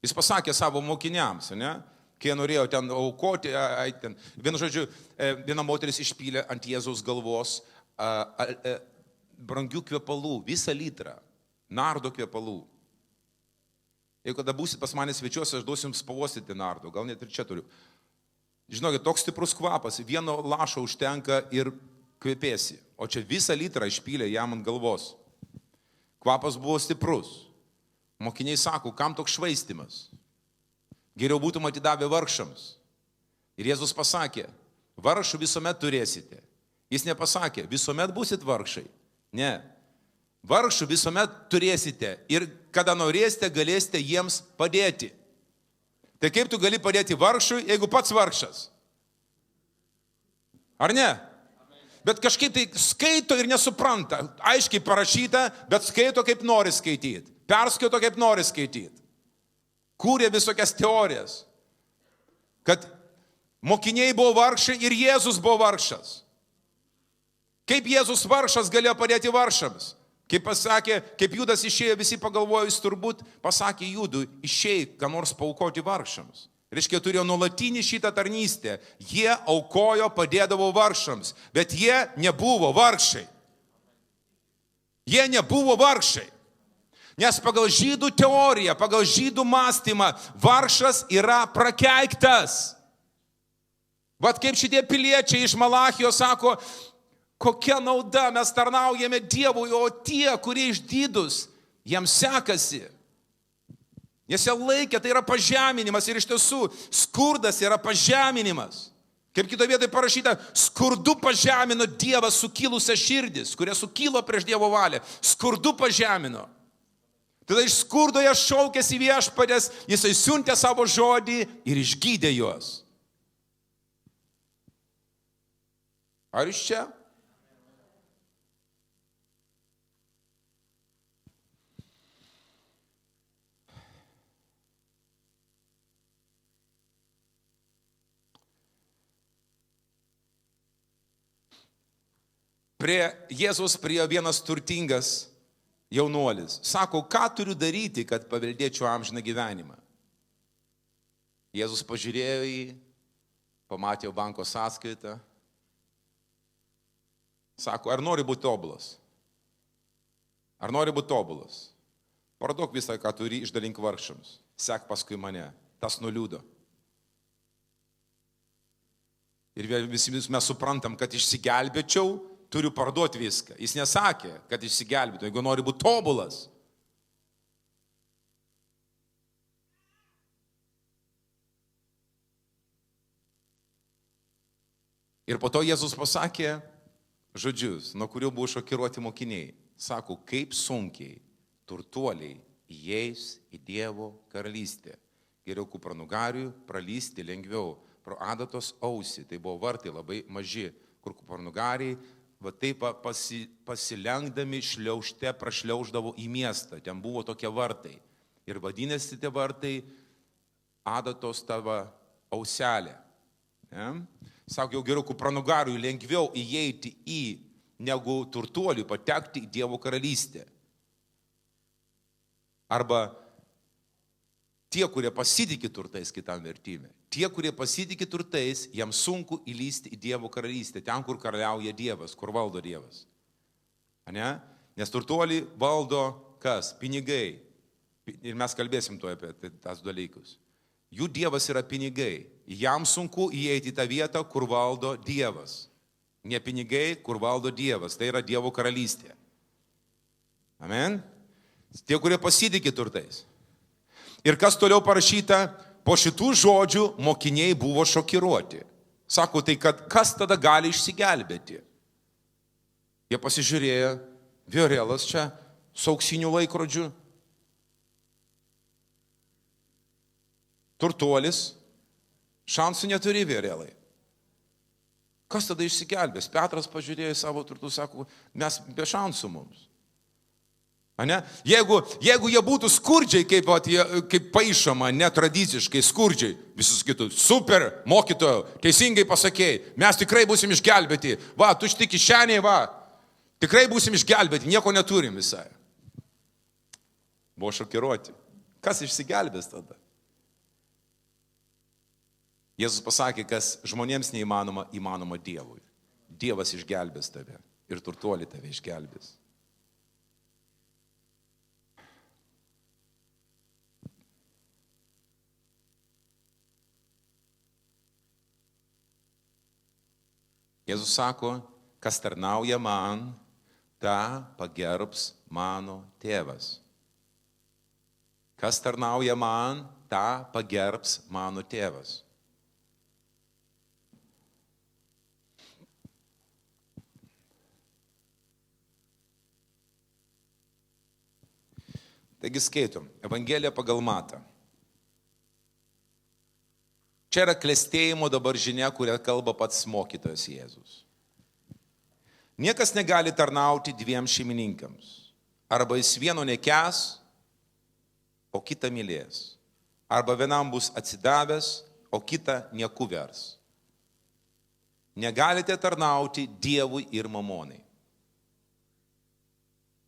Jis pasakė savo mokiniams, ne? Kai jie norėjo ten aukoti, vienu žodžiu, viena moteris išpylė ant Jėzaus galvos brangių kvepalų, visą litrą, nardo kvepalų. Jeigu kada būsit pas mane svečiuose, aš duosiu jums pavostyti nardo, gal net ir čia turiu. Žinokit, toks stiprus kvapas, vieno lašo užtenka ir kvepėsi. O čia visą litrą išpylė jam ant galvos. Kvapas buvo stiprus. Mokiniai sako, kam toks švaistimas? Geriau būtum atidavę vargšams. Ir Jėzus pasakė, vargšų visuomet turėsite. Jis nepasakė, visuomet būsit vargšai. Ne. Vargšų visuomet turėsite. Ir kada norėsite, galėsite jiems padėti. Tai kaip tu gali padėti vargšui, jeigu pats vargšas? Ar ne? Bet kažkaip tai skaito ir nesupranta. Aiškiai parašyta, bet skaito kaip nori skaityti. Perskaito kaip nori skaityti. Kūrė visokias teorijas. Kad mokiniai buvo vargšai ir Jėzus buvo vargšas. Kaip Jėzus vargšas galėjo padėti vargšams? Kaip pasakė, kaip Judas išėjo, visi pagalvojo, jis turbūt pasakė Judui, išėjai, ką nors paaukoti vargšams. Reiškia, turėjo nuolatinį šitą tarnystę. Jie aukojo, padėdavo vargšams, bet jie nebuvo vargšai. Jie nebuvo vargšai. Nes pagal žydų teoriją, pagal žydų mąstymą, vargšas yra prakeiktas. Vat kaip šitie piliečiai iš Malachijos sako, Kokia nauda, mes tarnaujame Dievui, o tie, kurie išdidus, jiems sekasi. Nes jie laikė, tai yra pažeminimas ir iš tiesų skurdas yra pažeminimas. Kaip kitoje vietoje parašyta, skurdu pažemino Dievas sukilusią širdis, kurie sukilo prieš Dievo valią. Skurdu pažemino. Tada iš skurdo jie šaukėsi Viešpaties, Jisai siuntė savo žodį ir išgydė juos. Ar iš čia? Prie Jėzus priėjo vienas turtingas jaunuolis. Sako, ką turiu daryti, kad paveldėčiau amžiną gyvenimą? Jėzus pažiūrėjo į jį, pamatė banko sąskaitą. Sako, ar nori būti tobulas? Ar nori būti tobulas? Parduok visą, ką turi, išdalink vargšams. Sek paskui mane. Tas nuliūdo. Ir visi mes suprantam, kad išsigelbėčiau, turiu parduoti viską. Jis nesakė, kad išsigelbėtų, jeigu nori būti tobulas. Ir po to Jėzus pasakė žodžius, nuo kurių buvo šokiruoti mokiniai. Sako, kaip sunkiai turtuoliai įeis į Dievo karalystę. Geriau kupranugariui pralysti lengviau pro adatos ausį. Tai buvo vartai labai maži, kur kupranugariai va taip pasilenkdami šliaužte prašliauždavo į miestą. Ten buvo tokie vartai. Ir vadinasi tie vartai adatos tavo auselė. Ne? Sako, jau geriau kupranugariui lengviau įeiti į negu turtuoliui patekti į Dievo karalystę. Arba tie, kurie pasitikė turtais, kitam vertime. Tie, kurie pasitikė turtais, jiems sunku įlysti į Dievo karalystę, ten, kur karaliauja Dievas, kur valdo Dievas. Ane? Nes turtuolį valdo kas? Pinigai. Ir mes kalbėsim to apie tas dalykus. Jų Dievas yra pinigai. Jam sunku įeiti į tą vietą, kur valdo Dievas. Ne pinigai, kur valdo Dievas. Tai yra Dievo karalystė. Amen? Tie, kurie pasitikė turtais. Ir kas toliau parašyta, po šitų žodžių mokiniai buvo šokiruoti. Sako, tai kad kas tada gali išsigelbėti? Jie pasižiūrėjo, Viorelas čia su auksiniu laikrodžiu. Turtuolis, šansų neturi Viorelai. Kas tada išsigelbės? Petras pažiūrėjo į savo turtus, sako, mes be šansų mums. Ane? Jeigu jie būtų skurdžiai, kaip paišoma, netradiciškai skurdžiai, visus kitus, super, mokytojo, teisingai pasakėjai, mes tikrai būsim išgelbėti, va, tu štai kišeniai, va, tikrai būsim išgelbėti, nieko neturim visai. Buvo šokiruoti. Kas išsigelbės tada? Jėzus pasakė, kas žmonėms neįmanoma, įmanoma Dievui. Dievas išgelbės tave ir turtuolį tave išgelbės. Jėzus sako, kas tarnauja man, tą pagerbs mano tėvas. Kas tarnauja man, tą pagerbs mano tėvas. Taigi skaitom, Evangelija pagal Matą. Čia yra klestėjimo dabar žinia, kurią kalba pats mokytojas Jėzus. Niekas negali tarnauti dviem šeimininkams. Arba jis vieno nekęs, o kitą mylės. Arba vienam bus atsidavęs, o kitą nieku vers. Negalite tarnauti Dievui ir mamonai.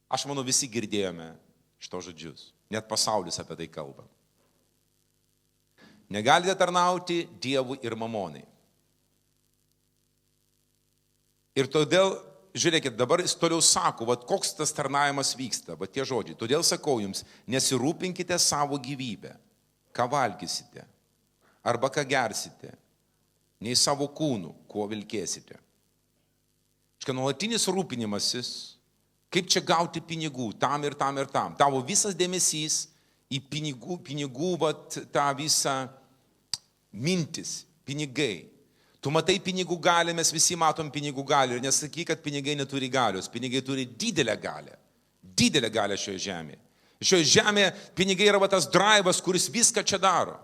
Aš manau, visi girdėjome šito žodžius. Net pasaulis apie tai kalba. Negalite tarnauti Dievui ir mamonai. Ir todėl, žiūrėkit, dabar jis toliau sako, koks tas tarnavimas vyksta, tie žodžiai. Todėl sakau jums, nesirūpinkite savo gyvybę, ką valgysite, arba ką gersite, nei savo kūnų, kuo vilkėsite. Štai nuolatinis rūpinimasis, kaip čia gauti pinigų, tam ir tam ir tam. Tavo visas dėmesys į pinigų tą visą mintis, pinigai. Tu matai pinigų galę, mes visi matom pinigų galę ir nesakyk, kad pinigai neturi galios. Pinigai turi didelę galę šioje žemėje. Šioje žemėje pinigai yra tas drivas, kuris viską čia daro.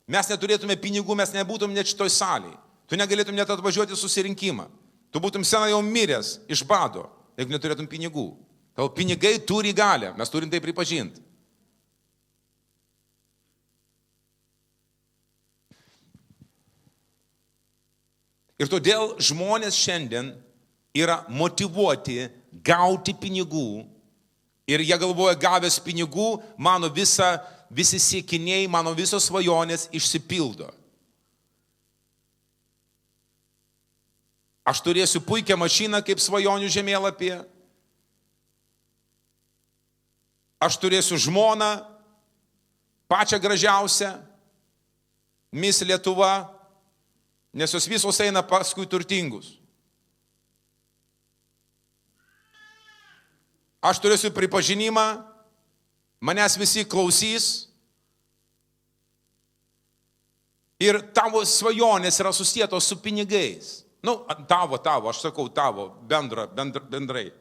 Mes neturėtume pinigų, mes nebūtum net šitoj salėje. Tu negalėtum net atvažiuoti susirinkimą. Tu būtum senai jau miręs iš bado, jeigu neturėtum pinigų. Tavo pinigai turi galę, mes turim tai pripažinti. Ir todėl žmonės šiandien yra motyvuoti gauti pinigų ir jie galvoja, gavęs pinigų, mano visi siekiniai, mano visos svajonės išsipildo. Aš turėsiu puikią mašiną kaip svajonių žemėlapyje. Aš turėsiu žmoną, pačią gražiausią, Miss Lietuva, nes jos visos eina paskui turtingus. Aš turėsiu pripažinimą, manęs visi klausys ir tavo svajonės yra susietos su pinigais. Tavo, aš sakau tavo, bendrai.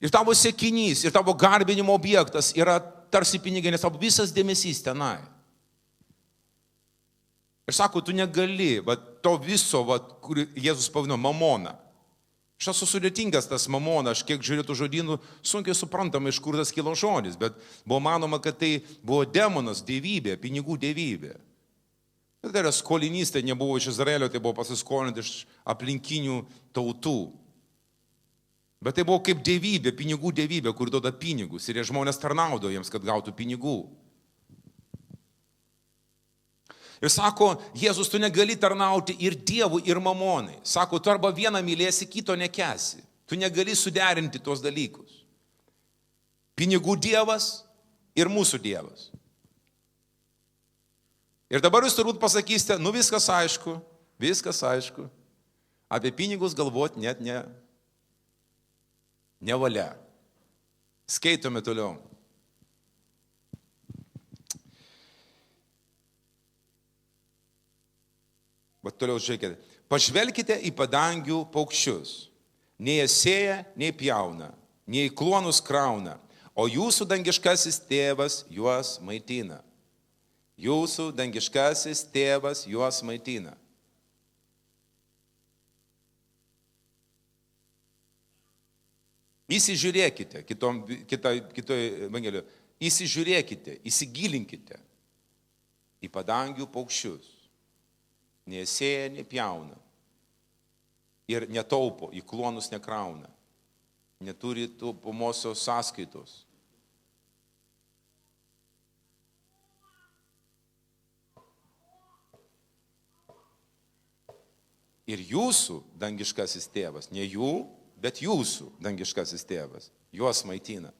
Ir tavo siekinys, ir tavo garbinimo objektas yra tarsi pinigai, nes tavo visas dėmesys tenai. Ir sako, tu negali, to viso, kur Jėzus pavadino mamona. Aš esu sudėtingas tas mamona, aš kiek žiūrėtų žodynų, sunkiai suprantama, iš kur tas kilo žodis, bet buvo manoma, kad tai buvo demonas, dievybė, pinigų dievybė. Tai yra skolinys, tai nebuvo iš Izraelio, tai buvo pasiskolinti iš aplinkinių tautų. Bet tai buvo kaip dievybė, pinigų dievybė, kur duoda pinigus ir žmonės tarnaudo jiems, kad gautų pinigų. Ir sako, Jėzus, tu negali tarnauti ir Dievui, ir mamonai. Sako, tu arba vieną mylėsi, kito nekesi. Tu negali suderinti tuos dalykus. Pinigų Dievas ir mūsų Dievas. Ir dabar jūs turbūt pasakysite, viskas aišku, apie pinigus galvoti net nevalia. Skaitome toliau. Bet toliau žiūrėkite. Pažvelkite į padangių paukščius. Nei jie sėja, nei pjauna, nei kluonus krauna, o jūsų dangiškasis tėvas juos maitina. Jūsų dangiškasis tėvas juos maitina. Įsižiūrėkite, kitoj evangelijoje, įsižiūrėkite, įsigilinkite į padangių paukščius. Nei sėja, nei pjauna. Ir netaupo, į klonus nekrauna. Neturi taupomosios sąskaitos. Ir jūsų dangiškasis tėvas, ne jų, bet jūsų dangiškasis tėvas, juos maitina.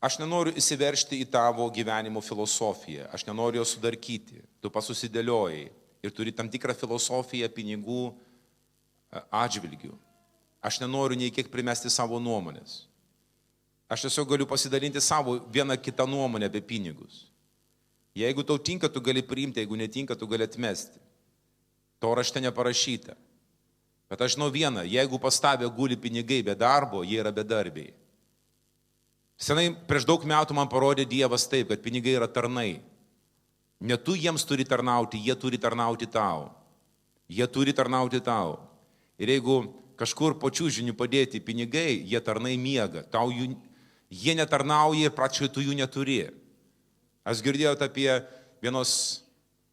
Aš nenoriu įsiveržti į tavo gyvenimo filosofiją, aš nenoriu jo sudarkyti. Tu pasusidėliojai ir turi tam tikrą filosofiją pinigų atžvilgių. Aš nenoriu nei kiek primesti savo nuomonės. Aš tiesiog galiu pasidalinti savo vieną kitą nuomonę apie pinigus. Jeigu tau tinka, tu gali priimti, jeigu netinka, tu gali atmesti. To rašte neparašyta. Bet aš žinau vieną, jeigu pas tave guli pinigai be darbo, jie yra bedarbiai. Senai prieš daug metų man parodė Dievas taip, kad pinigai yra tarnai. Ne tu jiems turi tarnauti, jie turi tarnauti tau. Jie turi tarnauti tau. Ir jeigu kažkur po čiužiniu padėti pinigai, jie tarnai miega. Jie netarnauja ir praktiškai tu jų neturi. Aš girdėjau apie vienos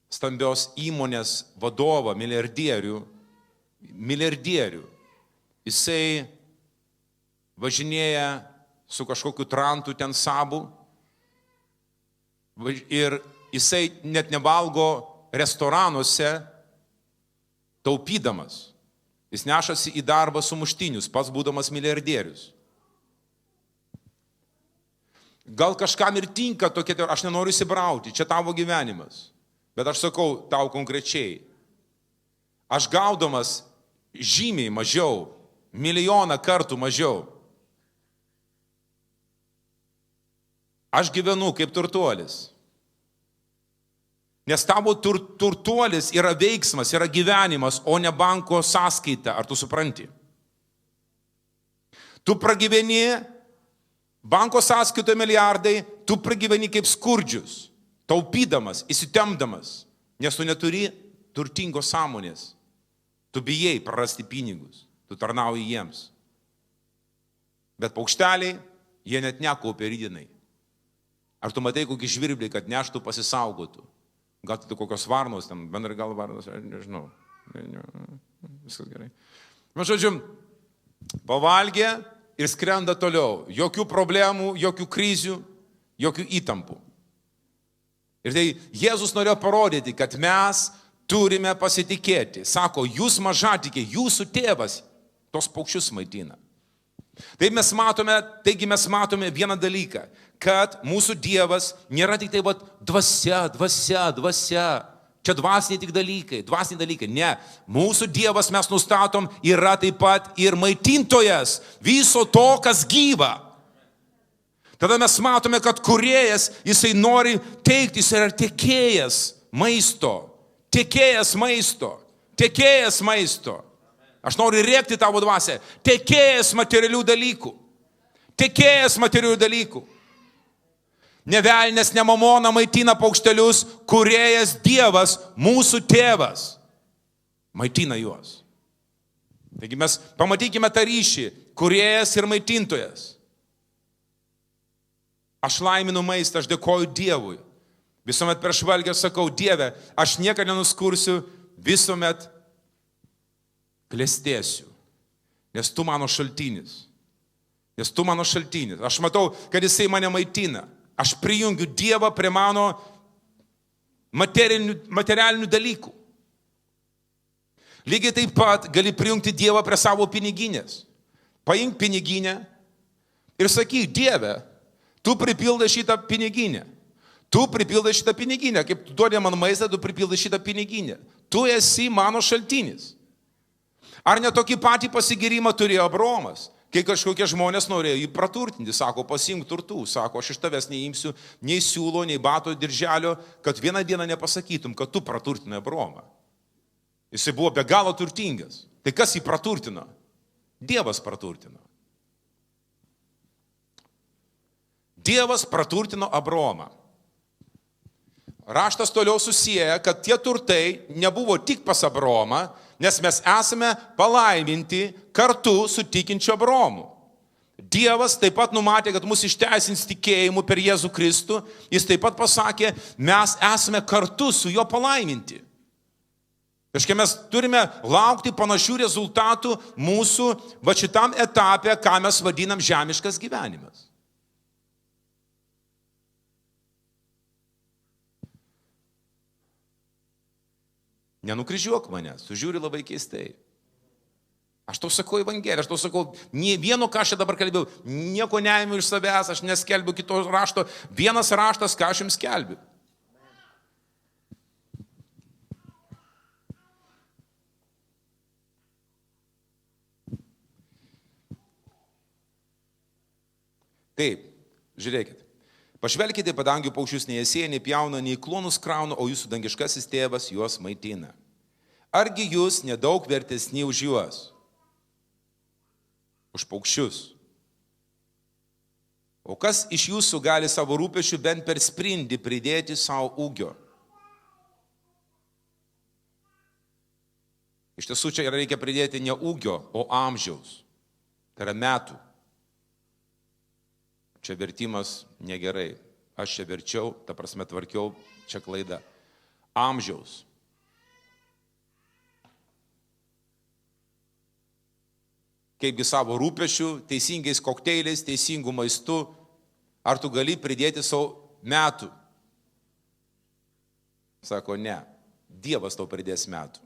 stambios įmonės vadovą, milijardierių. Jisai važinėja su kažkokiu trantu ten sabu ir jisai net nevalgo restoranuose taupydamas. Jis nešasi į darbą sumuštinius, pats būdamas milijardierius. Gal kažkam ir tinka tokia, aš nenoriu įsibrauti, čia tavo gyvenimas. Bet aš sakau tau konkrečiai. Aš gaudamas žymiai mažiau, milijoną kartų mažiau. Aš gyvenu kaip turtuolis. Nes tavo turtuolis yra veiksmas, yra gyvenimas, o ne banko sąskaita. Ar tu supranti? Tu pragyveni, banko sąskaitoje milijardai, tu pragyveni kaip skurdžius, taupydamas, įsitemdamas, nes tu neturi turtingos sąmonės. Tu bijai prarasti pinigus, tu tarnauji jiems. Bet paukšteliai, jie net nekaupia rytdienai. Ar tu matai kokį žvirblį, kad neštų pasisaugotų? Gal tai kokios varnos, ten bendrai gal varnos, nežinau. Viskas gerai. Na, žodžiu, pavalgė ir skrenda toliau. Jokių problemų, jokių krizių, jokių įtampų. Ir tai Jėzus norėjo parodyti, kad mes turime pasitikėti. Sako, jūs mažatikiai, jūsų tėvas tos paukščius maitina. Taigi mes matome vieną dalyką, kad mūsų Dievas nėra tik tai dvasia. Čia dvasiniai tik dalykai. Ne, mūsų Dievas mes nustatom yra taip pat ir maitintojas viso to, kas gyva. Tada mes matome, kad kūrėjas, jisai nori teikti, jis yra tiekėjas maisto. Aš noriu rėkti tavo dvasę. Tiekėjas materialių dalykų. Ne velnias, ne mamona maitina paukštelius, kūrėjas Dievas, mūsų tėvas, maitina juos. Taigi mes pamatykime tą ryšį, kūrėjas ir maitintojas. Aš laiminu maistą, aš dėkoju Dievui. Visuomet prieš valgį sakau, Dieve, aš niekada nenuskursiu, visuomet klestėsiu, nes tu mano šaltinis. Aš matau, kad jisai mane maitina. Aš prijungiu Dievą prie mano materialinių dalykų. Lygiai taip pat gali prijungti Dievą prie savo piniginės. Paimk piniginę ir sakyk, Dieve, tu pripildai šitą piniginę. Kaip tu duodi man maistą, tu pripildai šitą piniginę. Tu esi mano šaltinis. Ar ne tokį patį pasigirimą turėjo Abraomas? Kai kažkokie žmonės norėjo jį praturtinti, sako, pasiimk turtų, sako, aš iš tavęs neimsiu nei siūlo, nei bato dirželio, kad vieną dieną nepasakytum, kad tu praturtinai Abraomą. Jisai buvo be galo turtingas. Tai kas jį praturtino? Dievas praturtino. Dievas praturtino Abraomą. Raštas toliau susieja, kad tie turtai nebuvo tik pas Abraomą, nes mes esame palaiminti kartu su tikinčiu Abraomu. Dievas taip pat numatė, kad mus išteisins tikėjimu per Jėzų Kristų. Jis taip pat pasakė, mes esame kartu su juo palaiminti. Kažkai mes turime laukti panašių rezultatų mūsų šitam etape, ką mes vadinam žemiškas gyvenimas. Nenukryžiuok manęs, tu žiūri labai keistai. Aš tau sakau Evangeliją, aš tau sakau, nie vieno, ką aš dabar kalbėjau, nieko neėmiau iš savęs, aš neskelbiu kito rašto, vienas raštas, ką aš jums skelbiu. Taip, žiūrėkit. Pažvelkite padangių paukščius, nei jie sėja, nei pjauna, nei klonus krauna, o jūsų dangiškasis tėvas juos maitina. Argi jūs nedaug vertesni už juos? Už paukščius. O kas iš jūsų gali savo rūpešių bent per sprindį pridėti savo ūgio? Iš tiesų čia reikia pridėti ne ūgio, o amžiaus. Tai yra metų. Čia vertimas negerai. Aš čia verčiau, ta prasme tvarkiau, čia klaida. Amžiaus. Kaipgi savo rūpešių, teisingais kokteiliais, teisingų maistų, ar tu gali pridėti savo metų? Sako, ne. Dievas tau pridės metų.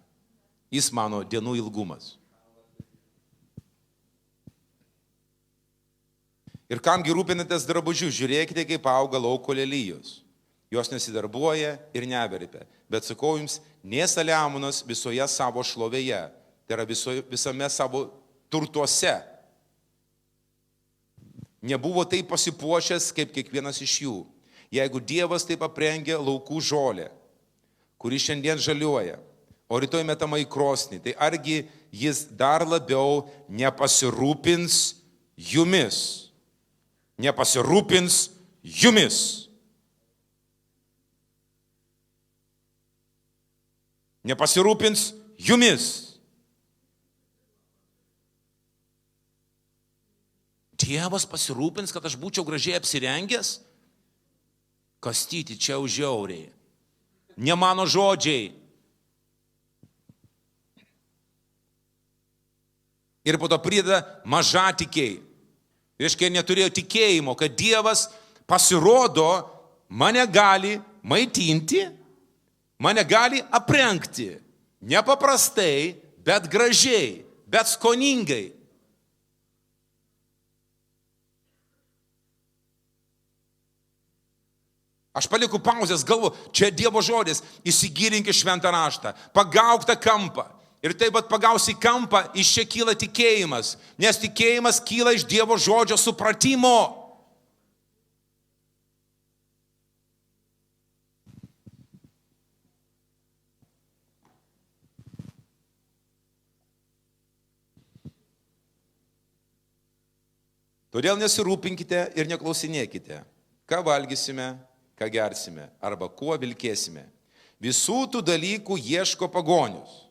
Jis mano dienų ilgumas. Ir kamgi rūpinatės drabužių, žiūrėkite, kaip auga lauko lelijos. Jos nesidarbuoja ir neverpia. Bet sakau jums, nė Saliamonas visoje savo šlovėje, tai yra visame savo turtuose, nebuvo taip pasipuošęs kaip kiekvienas iš jų. Jeigu Dievas taip aprengia laukų žolę, kuri šiandien žaliuoja, o rytoj metama į krosnį, tai argi jis dar labiau nepasirūpins jumis. Nepasirūpins jumis. Nepasirūpins jumis. Dievas pasirūpins, kad aš būčiau gražiai apsirengęs? Kastyti čia žiauriai. Ne mano žodžiai. Ir po to prideda mažatikiai. Reiškia, neturėjo tikėjimo, kad Dievas pasirodo, mane gali maitinti, mane gali aprengti. Nepaprastai, bet gražiai, bet skoningai. Aš palieku pauzės, galvo, čia Dievo žodis, įsigilink į šventą raštą, pagauk tą kampą. Ir taip pat pagausi kampą, iš čia kyla tikėjimas, nes tikėjimas kyla iš Dievo žodžio supratimo. Todėl nesirūpinkite ir neklausinėkite, ką valgysime, ką gersime, arba kuo vilkėsime. Visų tų dalykų ieško pagonius.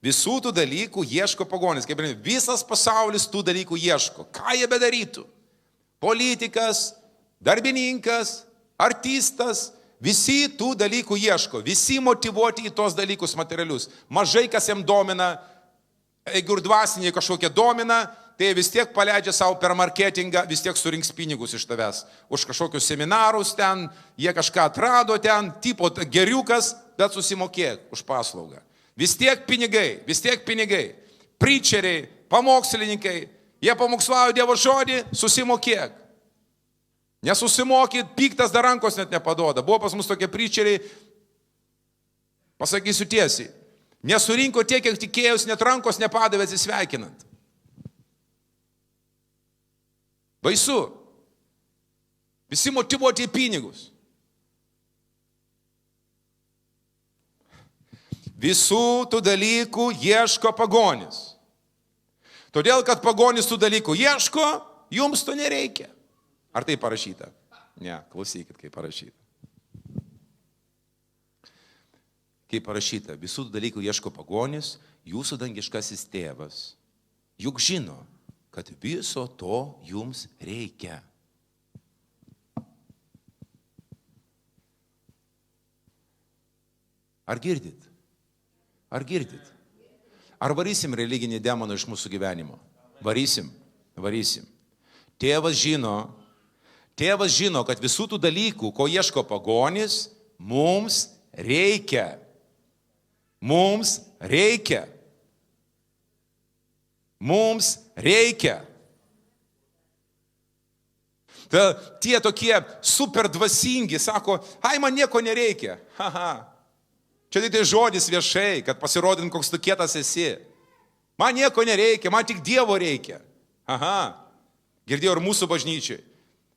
Visų tų dalykų ieško pagonis. Kaip ir visas pasaulis tų dalykų ieško. Ką jie bedarytų? Politikas, darbininkas, artistas, visi tų dalykų ieško. Visi motyvuoti į tos dalykus materialius. Mažai kas jam domina, jeigu ir dvasiniai kažkokie domina, tai vis tiek paleidžia savo per marketingą, vis tiek surinks pinigus iš tavęs. Už kažkokius seminarus ten, jie kažką atrado ten, tipo geriukas, bet susimokėk už paslaugą. Vis tiek pinigai. Preacheriai, pamokslininkai, jie pamokslauja Dievo žodį, susimokėk. Nesusimokyt, piktas dar rankos net nepaduoda. Buvo pas mus tokie preacheriai, pasakysiu tiesiai, nesurinko tiek, kiek tikėjus, net rankos nepadavė atsisveikinant. Baisu. Visi motyvuoti į pinigus. Visų tų dalykų ieško pagonis. Todėl, kad pagonis tų dalykų ieško, jums to nereikia. Ar tai parašyta? Ne, klausykit, kaip parašyta. Kaip parašyta, visų tų dalykų ieško pagonis, jūsų dangiškasis tėvas. Juk žino, kad viso to jums reikia. Ar girdit? Ar girdit? Ar varysim religinį demoną iš mūsų gyvenimo? Varysim. Tėvas žino, kad visų tų dalykų, ko ieško pagonis, mums reikia. Mums reikia. Ta, tie tokie super dvasingi sako, ai, man nieko nereikia. Čia tai žodis viešai, kad pasirodint, koks tu kietas esi. Man nieko nereikia, man tik Dievo reikia. Girdėjau ir mūsų bažnyčiai.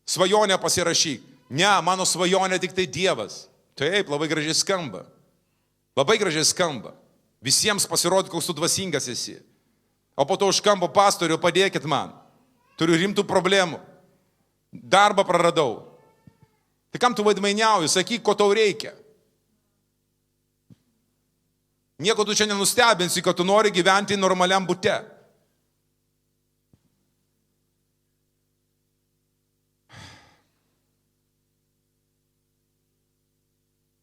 Svajonę pasirašyk. Ne, mano svajonė tik tai Dievas. Taip, labai gražiai skamba. Visiems pasirodyt, koks tu dvasingas esi. O po to už kampo pastorių padėkit man. Turiu rimtų problemų. Darbą praradau. Tai kam tu vaidmainiauji, sakyk, ko tau reikia. Nieko tu čia nenustebinsi, kad tu nori gyventi normaliam bute.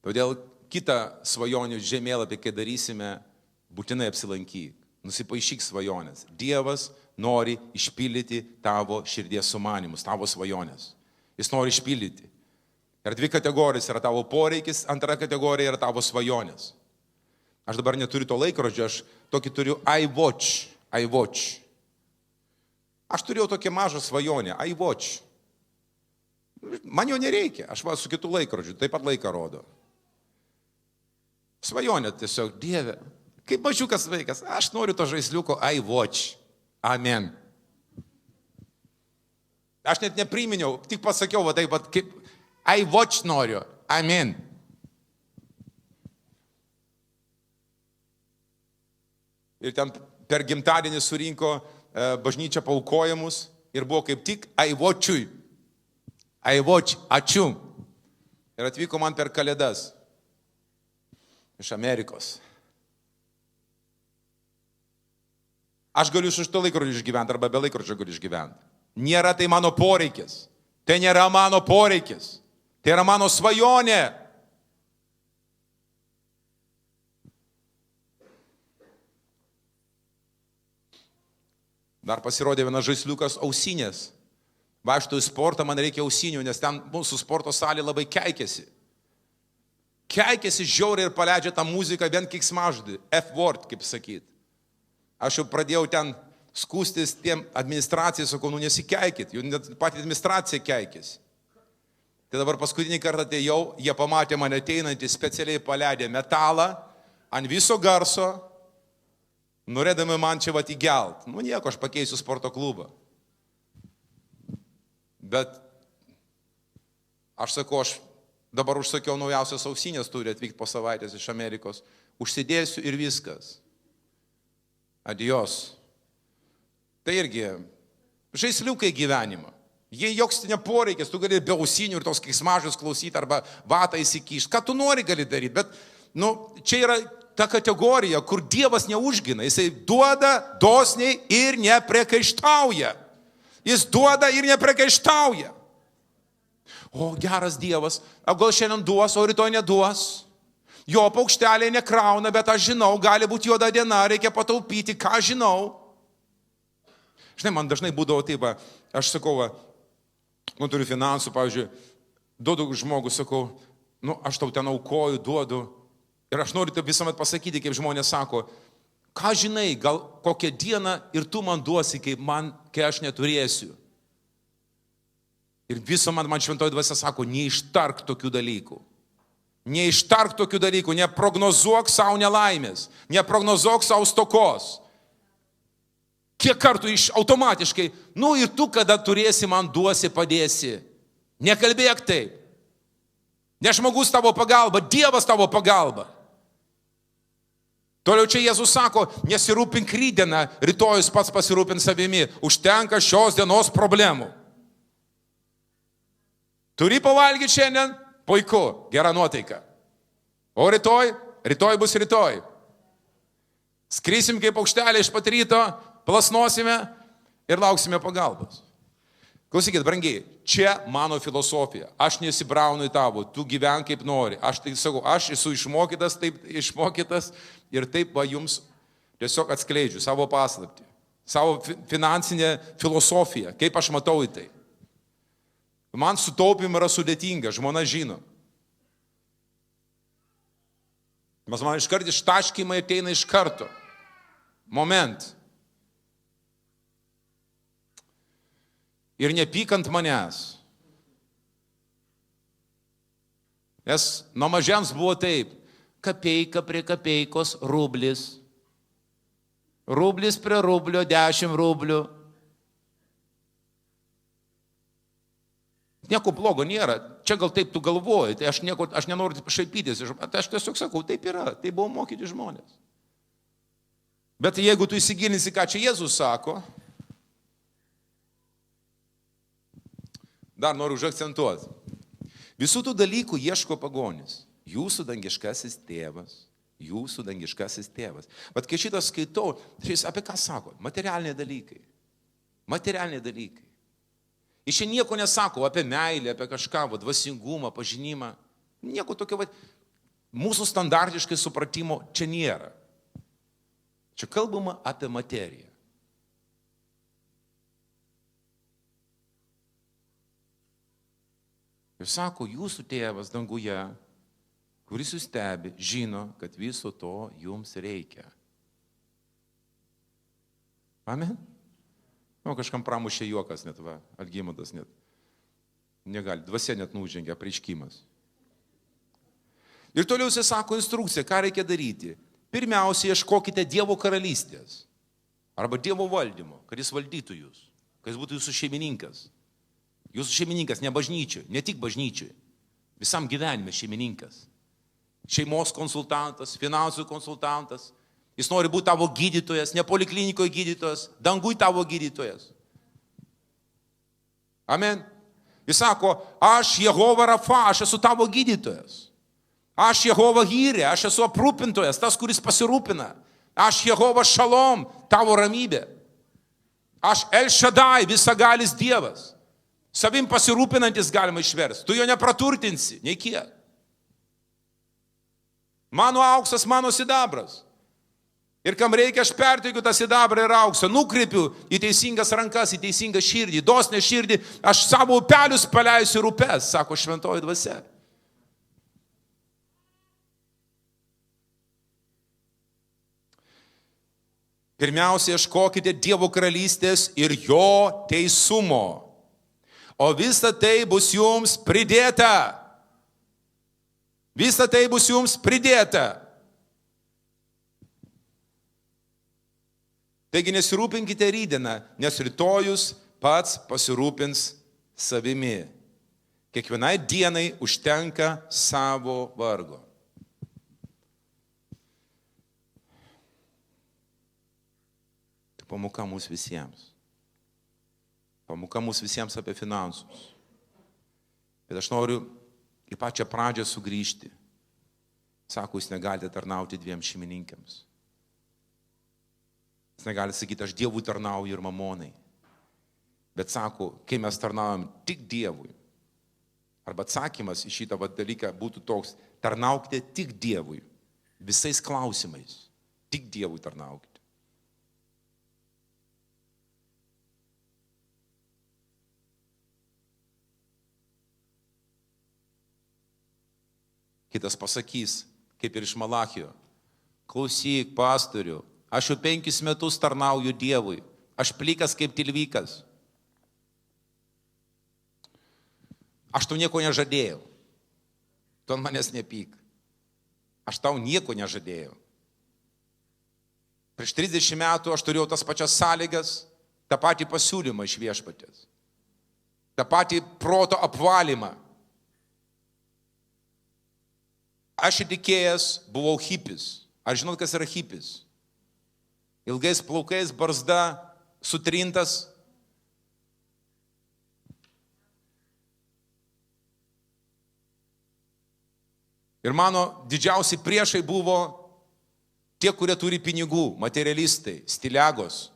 Todėl kitą svajonių žemėlapį, kai darysime, būtinai apsilankyk. Nusipaišyk svajonės. Dievas nori išpildyti tavo širdies sumanimus, tavo svajonės. Jis nori išpildyti. Ir dvi kategorijos yra tavo poreikis, antra kategorija yra tavo svajonės. Aš dabar neturiu to laikrodžio, aš tokį turiu iWatch. Aš turėjau tokią mažą svajonę, iWatch. Man jo nereikia, aš su kitų laikrodžiu, taip pat laiką rodo. Svajonė tiesiog, Dieve, kaip mažiukas vaikas, aš noriu to žaisliuko iWatch. Amen. Aš net nepriminiau, tik pasakiau, va taip, kaip iWatch noriu. Amen. Ir ten per gimtadienį surinko bažnyčia paaukojimus ir buvo kaip tik iWatch'ui. iWatch, ačiū. Ir atvyko man per kalėdas. Iš Amerikos. Aš galiu iš to laikrodžio išgyventi, arba be laikrodžio galiu išgyventi. Nėra tai mano poreikis. Tai nėra mano poreikis. Tai yra mano svajonė. Dar pasirodė vienas žaisliukas ausinės. Vaikštau į sportą, man reikia ausinių, nes ten mūsų sporto salė labai keikėsi. Keikėsi žiauriai ir paleidžia tą muziką vien keiksmažodį. F-word, kaip sakyt. Aš jau pradėjau ten skūstis tiem administracijai, sakau, nesikeikit, jau net pati administracija keikėsi. Tai dabar paskutinį kartą atėjau, jie pamatė mane ateinantį, specialiai paleidė metalą ant viso garso, norėdami man čia vat įgelt. Nieko, aš pakeisiu sporto klubą. Bet aš sakau, aš dabar užsakiau naujausias ausinės, turi atvykti po savaitės iš Amerikos. Užsidėsiu ir viskas. Adios. Tai irgi žaisliukai gyvenimo. Jie joks neporeikis, tu gali be ausinių ir tos keiksmažus klausyti arba vatą įsikišti. Ką tu nori gali daryti, bet čia yra ta kategorija, kur Dievas neužgina. Jisai duoda dosniai ir nepriekaištauja. Jis duoda ir nepriekaištauja. O geras Dievas, o gal šiandien duos, o rytoj neduos. Jo paukšteliai nekrauna, bet aš žinau, gali būti juoda diena, reikia pataupyti, ką žinau. Žinai, man dažnai būdavo taip, aš sakau, turiu finansų, pavyzdžiui, duodu žmogų, sakau, aš tau ten aukoju, duodu. Ir aš noriu taip visuomet pasakyti, kaip žmonės sako, ką žinai, gal kokią dieną ir tu man duosi, kai aš neturėsiu. Ir visuomet man šventoji dvasia sako, neištark tokių dalykų. Neištark tokių dalykų, neprognozuok savo nelaimės, neprognozuok savo stokos. Kiek kartų automatiškai, ir tu, kada turėsi, man duosi, padėsi. Nekalbėk taip. Ne žmogus tavo pagalba, Dievas tavo pagalba. Toliau čia Jėzus sako, nesirūpink rytdieną, rytojus pats pasirūpink savimi, užtenka šios dienos problemų. Turi pavalgyti šiandien? Puiku, gera nuotaika. O rytoj bus rytoj. Skrisim kaip paukštelė iš pat ryto, plasnosime ir lauksime pagalbos. Klausykit, brangiai, čia mano filosofija. Aš nesibraunu į tavo, tu gyvenk kaip nori. Aš tai sakau, aš esu išmokytas ir taip jums tiesiog atskleidžiu savo paslaptį, savo finansinę filosofiją, kaip aš matau į tai. Man sutaupim yra sudėtinga, žmona žino. Mas man iškart ištaškymai ateina iš karto. Moment. Ir nepykant manęs. Nes nuo mažiams buvo taip. Kapeika prie kapeikos rublis. Rublis prie rublio 10 rublių. Nieko blogo nėra. Čia gal taip tu galvoji, tai aš nenoriu šaipytis. Tai aš tiesiog sakau, taip yra. Tai buvo mokyti žmonės. Bet jeigu tu įsigilinsi, ką čia Jėzus sako, dar noriu užakcentuoti. Visų tų dalykų ieško pagonis. Jūsų dangiškasis tėvas. Jūsų dangiškasis tėvas. Bet kai šitą skaitau, tai jis apie ką sako? Materialiniai dalykai. Materialiniai dalykai. Iš čia nieko nesako apie meilę, apie kažką, dvasingumą, pažinimą. Nieko tokio, mūsų standartiškai supratimo čia nėra. Čia kalbama apie materiją. Ir sako, jūsų tėvas danguje, kuris jūs stebi, žino, kad viso to jums reikia. Amen? Kažkam pramušė juokas net, Algimantas net. Negali, dvasia net nužengia, apreiškimas. Ir toliau jis sako instrukciją, ką reikia daryti. Pirmiausia, ieškokite Dievo karalystės arba Dievo valdymo, kad jis valdytų jūs, kad jis būtų jūsų šeimininkas. Jūsų šeimininkas ne bažnyčiui, ne tik bažnyčiui, visam gyvenime šeimininkas. Šeimos konsultantas, finansų konsultantas. Jis nori būti tavo gydytojas, ne poliklinikoje gydytojas, dangui tavo gydytojas. Amen. Jis sako, aš Jehova Rafa, aš esu tavo gydytojas. Aš Jehova Hyrė, aš esu aprūpintojas, tas, kuris pasirūpina. Aš Jehova Šalom, tavo ramybė. Aš El Shaddai, visagalis Dievas. Savim pasirūpinantis galima išversti. Tu jo nepraturtinsi, nei kiek. Mano auksas, mano sidabras. Ir kam reikia, aš perteikiu tą sidabrą ir auksą, nukreipiu į teisingas rankas, į teisingą širdį, dosnę širdį, aš savo upelius paleisiu ir upes, sako šventoji dvasia. Pirmiausia, ieškokite Dievo karalystės ir jo teisumo, o visa tai bus jums pridėta. Visa tai bus jums pridėta. Taigi nesirūpinkite rytdieną, nes rytojus pats pasirūpins savimi. Kiekvienai dienai užtenka savo vargo. Tai pamoka mūsų visiems. Pamoka mūsų visiems apie finansus. Bet aš noriu į pačią pradžią sugrįžti. Sako, jūs negalite tarnauti dviem šeimininkams. Jis negali sakyti, aš Dievui tarnauju ir mamonai. Bet sako, kai mes tarnaujam tik Dievui, arba atsakymas į šitą dalyką būtų toks, tarnaukite tik Dievui, visais klausimais, tik Dievui tarnaukite. Kitas pasakys, kaip ir iš Malachijo, klausyk, pastorių, aš jau 5 metus tarnauju Dievui, aš plikas kaip tilvykas. Aš tau nieko nežadėjau, tu ant manęs nepyk, aš tau nieko nežadėjau. Prieš 30 metų aš turėjau tas pačias sąlygas, tą patį pasiūlymą iš viešpatės, tą patį proto apvalymą. Aš įtikėjęs buvau hipis. Ar žinot, kas yra hipis? Ilgais plaukais, barzda, sutrintas. Ir mano didžiausi priešai buvo tie, kurie turi pinigų, materialistai, stiliagos.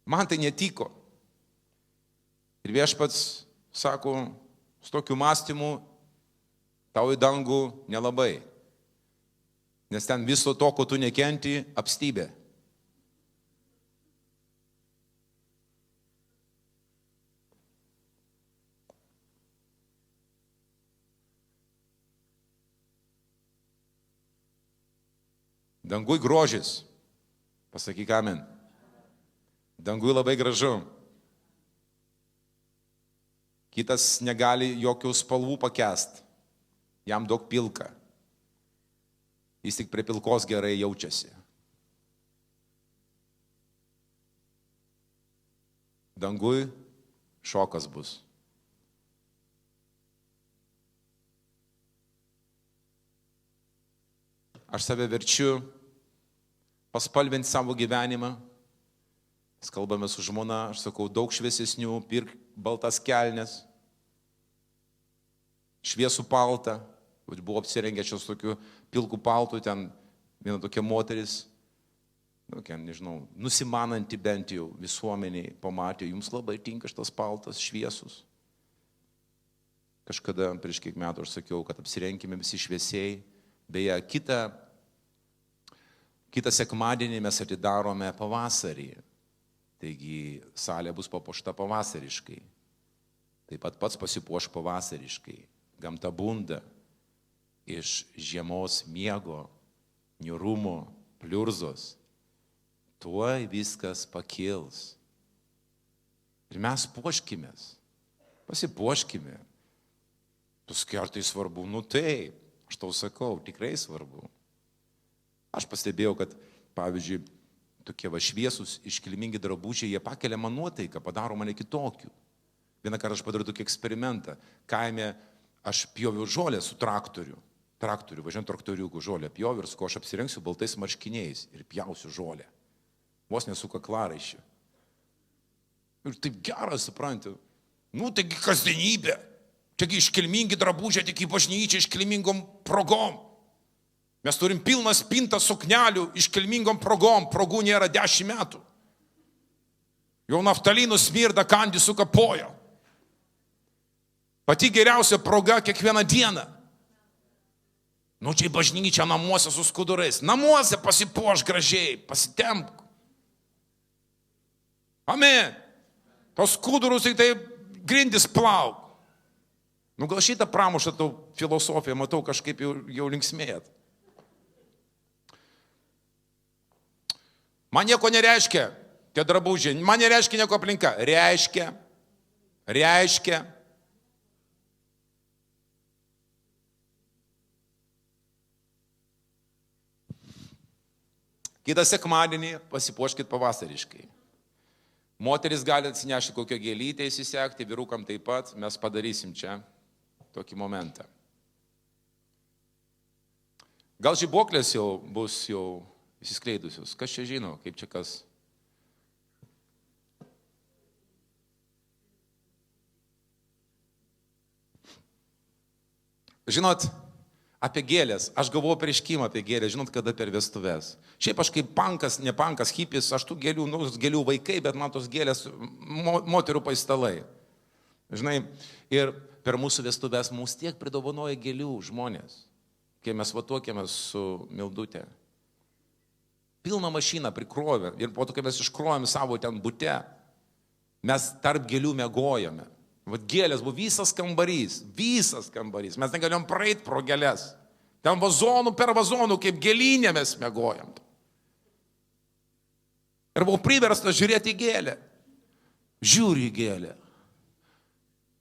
Man tai netiko. Ir viešpats sako, su tokiu mąstymu tau į dangų nelabai. Nes ten viso to, ko tu nekenti, apstybė. Dangui grožis. Pasakyk amen. Dangui labai gražu. Kitas negali jokių spalvų pakęst. Jam daug pilka. Jis tik prie pilkos gerai jaučiasi. Dangui šokas bus. Aš save verčiu paspalvinti savo gyvenimą. Mes kalbame su žmona, aš sakau, daug šviesesnių, pirk baltas kelnes, šviesų paltą, buvo apsirengęs su tokiu pilku paltu, ten viena tokia moteris, nežinau, nusimananti bent jau visuomeniai pamatė, jums labai tinka šitas paltas, šviesus. Kažkada prieš kiek metų aš sakiau, kad apsirenkime visi šviesiai. Beje, kitą sekmadienį mes atidarome pavasarį. Taigi salė bus papuošta pavasariškai. Taip pat pats pasipuoš pavasariškai. Gamta bunda iš žiemos miego, niūrumo, pliurzos. tuoj viskas pakils. Ir mes puoškimės, pasipuoškime. Paskui ar tai svarbu? Nu taip, aš tau sakau, tikrai svarbu. Aš pastebėjau, kad, pavyzdžiui, tokie šviesūs, iškilmingi drabužiai, jie pakelia man nuotaiką, padaro mane kitokiu. Vieną kartą aš padariau tokį eksperimentą. Kaime aš pjoviau žolę su traktoriu, važiuojant traktoriukų žolę pjoviau ir aš apsirengsiu baltais marškiniais ir pjausiu žolę. Vos nesu kaklaraiščiu. Ir taip geras, suprantu. Nu, taigi kasdienybė. Taigi iškilmingi drabužiai, tik į bažnyčią iškilmingom progom. Mes turim pilną spintą suknelių iškilmingom progom. Progų nėra 10 metų. Jau naftalinų smirda, kandi sukapojo. Pati geriausia proga kiekvieną dieną. Nu, čia į bažnyčią namuose su skudurais. Namuose pasipuoš gražiai, pasitemk. Amen. Tos skudurus tik tai grindis plauk. Nu, gal šitą pramušą tau filosofiją, matau, kažkaip jau linksmėjat. Man nieko nereiškia, tie drabužiai, man nereiškia nieko aplinka. Reiškia. Kitą sekmadienį pasipuoškit pavasariškai. Moteris gali atsinešti kokią gėlytę įsisekti, vyrukam taip pat, mes padarysim čia tokį momentą. Gal žibuoklės jau bus jau įsiskleidusios, kas čia žino, kaip čia kas. Žinot, apie gėlės, aš gavau pareiškimą apie gėlės, žinot, kada per vestuves. Šiaip aš kaip pankas, ne pankas, hipis, aš tų gėlių, gėlių vaikai, bet man tos gėlės moterų paistalai. Žinai, ir per mūsų vestuves mums tiek pridovanoja gėlių žmonės, kai mes vatuokėmės su Mildutė. Pilną mašiną prikrovė ir po to, kai mes iškrovėm savo ten bute, mes tarp gėlių mėgojame. Vat gėlės buvo visas kambarys. Mes negalėjom praeiti pro gėlės. Ten vazonų per vazonų, kaip gėlynė mes mėgojam. Ir buvau priverstas žiūrėti į gėlę. Žiūri į gėlę.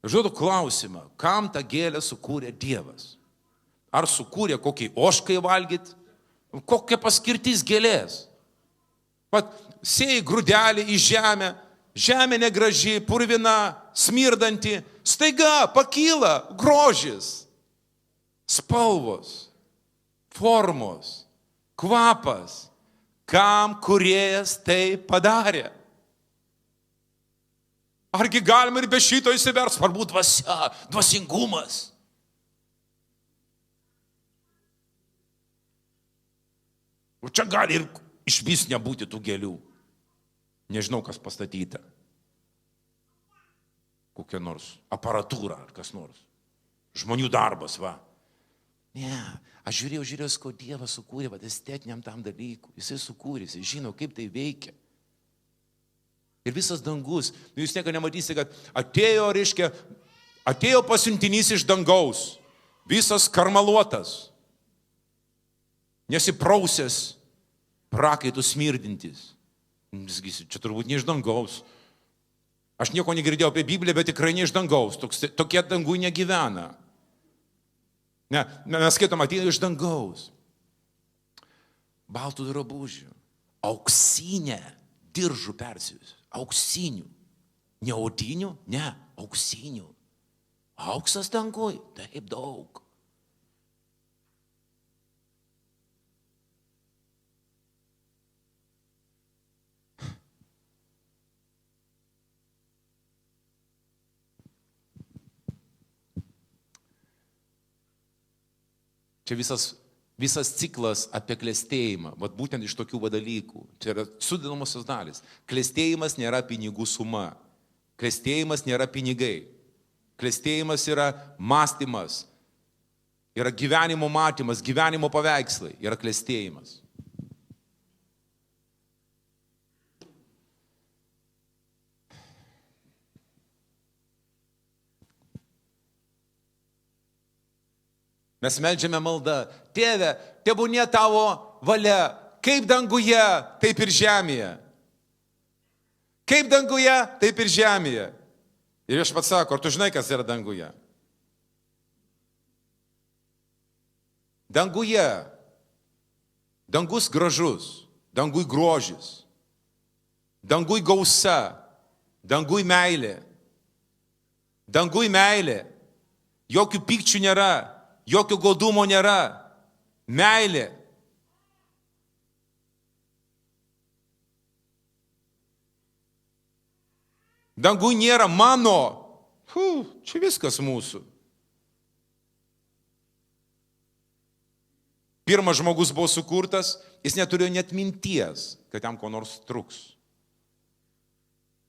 Žodžiu klausimą, kam tą gėlę sukūrė Dievas? Ar sukūrė kokį ožkai valgyti? Kokia paskirtis gėlės? Pat sėjai grūdelį į žemę, žemė negraži, purvina, smirdanti, staiga pakyla grožis, spalvos, formos, kvapas. Kam kūrėjas tai padarė? Argi galima ir be šito įsivers, svarbu dvasia, dvasingumas. O čia gali ir išvis nebūti tų gėlių. Nežinau, kas pastatyta. Kokia nors aparatūra ar kas nors. Žmonių darbas, va. Ne, aš žiūrėjau, ko Dievas sukūrė, va, estetiniam tam dalykui. Jisai sukūrė, jisai žino, kaip tai veikia. Ir visas dangus, jūs nieko nematysite, kad atėjo pasiuntinys iš dangaus, visas karmaluotas, nesiprausęs, prakaitų smirdintis. Čia turbūt ne iš dangaus. Aš nieko negirdėjau apie Bibliją, bet tikrai ne iš dangaus. Tokie dangui negyvena. Ne, mes skaitom, atėjo iš dangaus. Baltų drabužių. Auksinė diržų persijus. Auksinių. Ne odinių, ne, auksinių. Auksas dangui, taip daug. Čia visas ciklas apie klestėjimą, vat būtent iš tokių dalykų. Čia yra sudedamosios dalis. Klestėjimas nėra pinigų suma. Klestėjimas nėra pinigai. Klestėjimas yra mąstymas. Yra gyvenimo matymas, gyvenimo paveikslai. Yra klestėjimas. Mes meldžiame maldą. Tėve, tebūnie tavo valia, kaip danguje, taip ir žemėje. Kaip danguje, taip ir žemėje. Ir viešpats sako, ar tu žinai, kas yra danguje? Danguje. Dangus gražus, dangui grožis, dangui gausa, dangui meilė. Dangui meilė. Jokių pykčių nėra, jokio godumo nėra. Meilė. Dangui nėra mano. Čia viskas mūsų. Pirmas žmogus buvo sukurtas, jis neturėjo net minties, kad jam ko nors truks.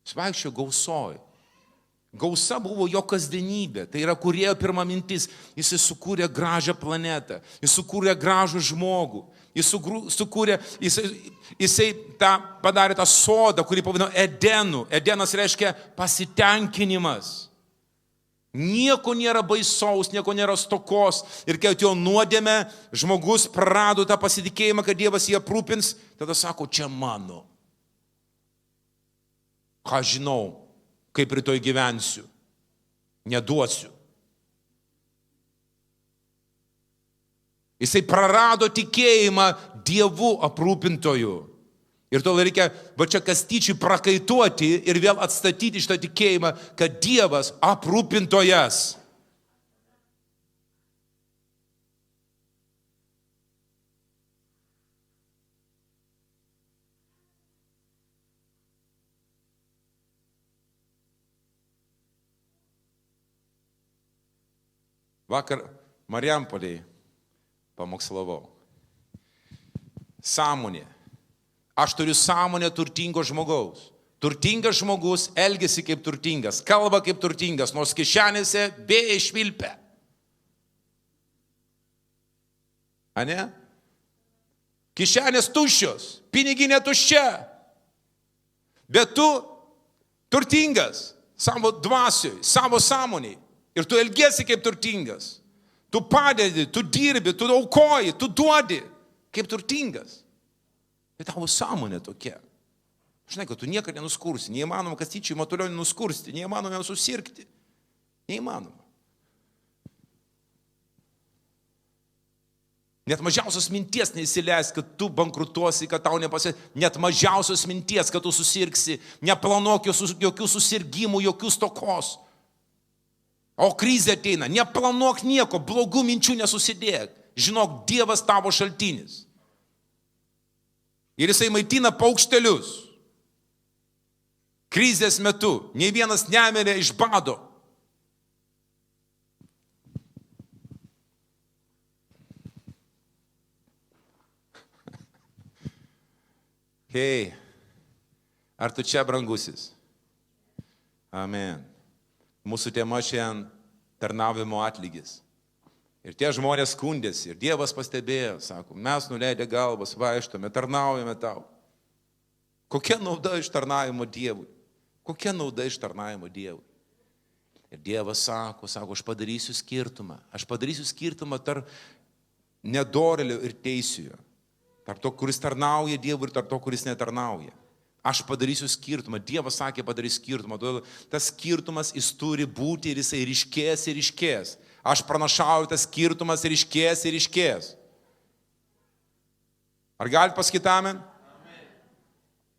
Jis vaikščiojo gausoj. Gausa buvo jo kasdienybė. Tai yra kūrėjo pirma mintis. Jis sukūrė gražią planetą. Jis sukūrė gražų žmogų. Jisai padarė tą sodą, kurį pavadino Edenu. Edenas reiškia pasitenkinimas. Nieko nėra baisaus, nieko nėra stokos. Ir kai atėjo nuodėmė, žmogus prarado tą pasitikėjimą, kad Dievas jį aprūpins, tada sako, čia mano. Ką žinau, kaip rytoj gyvensiu, neduosiu. Jisai prarado tikėjimą Dievu aprūpintoju. Ir tol reikia va čia kastyčiui prakaituoti ir vėl atstatyti šitą tikėjimą, kad Dievas aprūpintojas. Vakar Marijampolėje pamokslavau. Sąmonė. Aš turiu sąmonę turtingo žmogaus. Turtingas žmogus elgiasi kaip turtingas, kalba kaip turtingas, nors kišenėse vėjai išvilpia. Ane? Kišenės tuščios, piniginė tuščia. Bet tu turtingas savo dvasioj, savo sąmoniai. Ir tu elgiesi kaip turtingas. Tu padedi, tu dirbi, tu aukoji, tu duodi kaip turtingas. Bet tavo sąmonė tokia. Žinai, kad tu niekada nenuskursi. Neįmanoma kastyčiui matulionį nuskursti. Neįmanoma susirgti. Neįmanoma. Net mažiausios minties neįsileis, kad tu bankrutuosi, kad tau nepasės. Net mažiausios minties, kad tu susirgsi. Neplanuok jokių susirgymų, jokių stokos. O krizė ateina. Neplanuok nieko, blogų minčių nesusidėk. Žinok, Dievas tavo šaltinis. Ir jisai maitina paukštelius. Krizės metu. Nei vienas nemirė iš bado. Hei, ar tu čia, brangusis? Amen. Mūsų tema šiandien tarnavimo atlygis. Ir tie žmonės skundėsi, ir Dievas pastebėjo, sako, mes nuleidę galvas, vaikštome, tarnaujame tau. Kokia nauda iš tarnavimo Dievui? Kokia nauda iš tarnavimo Dievui? Ir Dievas sako, aš padarysiu skirtumą. Aš padarysiu skirtumą tarp nedorėlio ir teisėjo. Tarp to, kuris tarnauja Dievui ir tarp to, kuris netarnauja. Aš padarysiu skirtumą. Dievas sakė, padarys skirtumą. Todėl tas skirtumas jis turi būti ir jisai ryškės ir ryškės. Aš pranašauju, tas skirtumas ryškės ir ryškės. Ar galite pasakyti amen?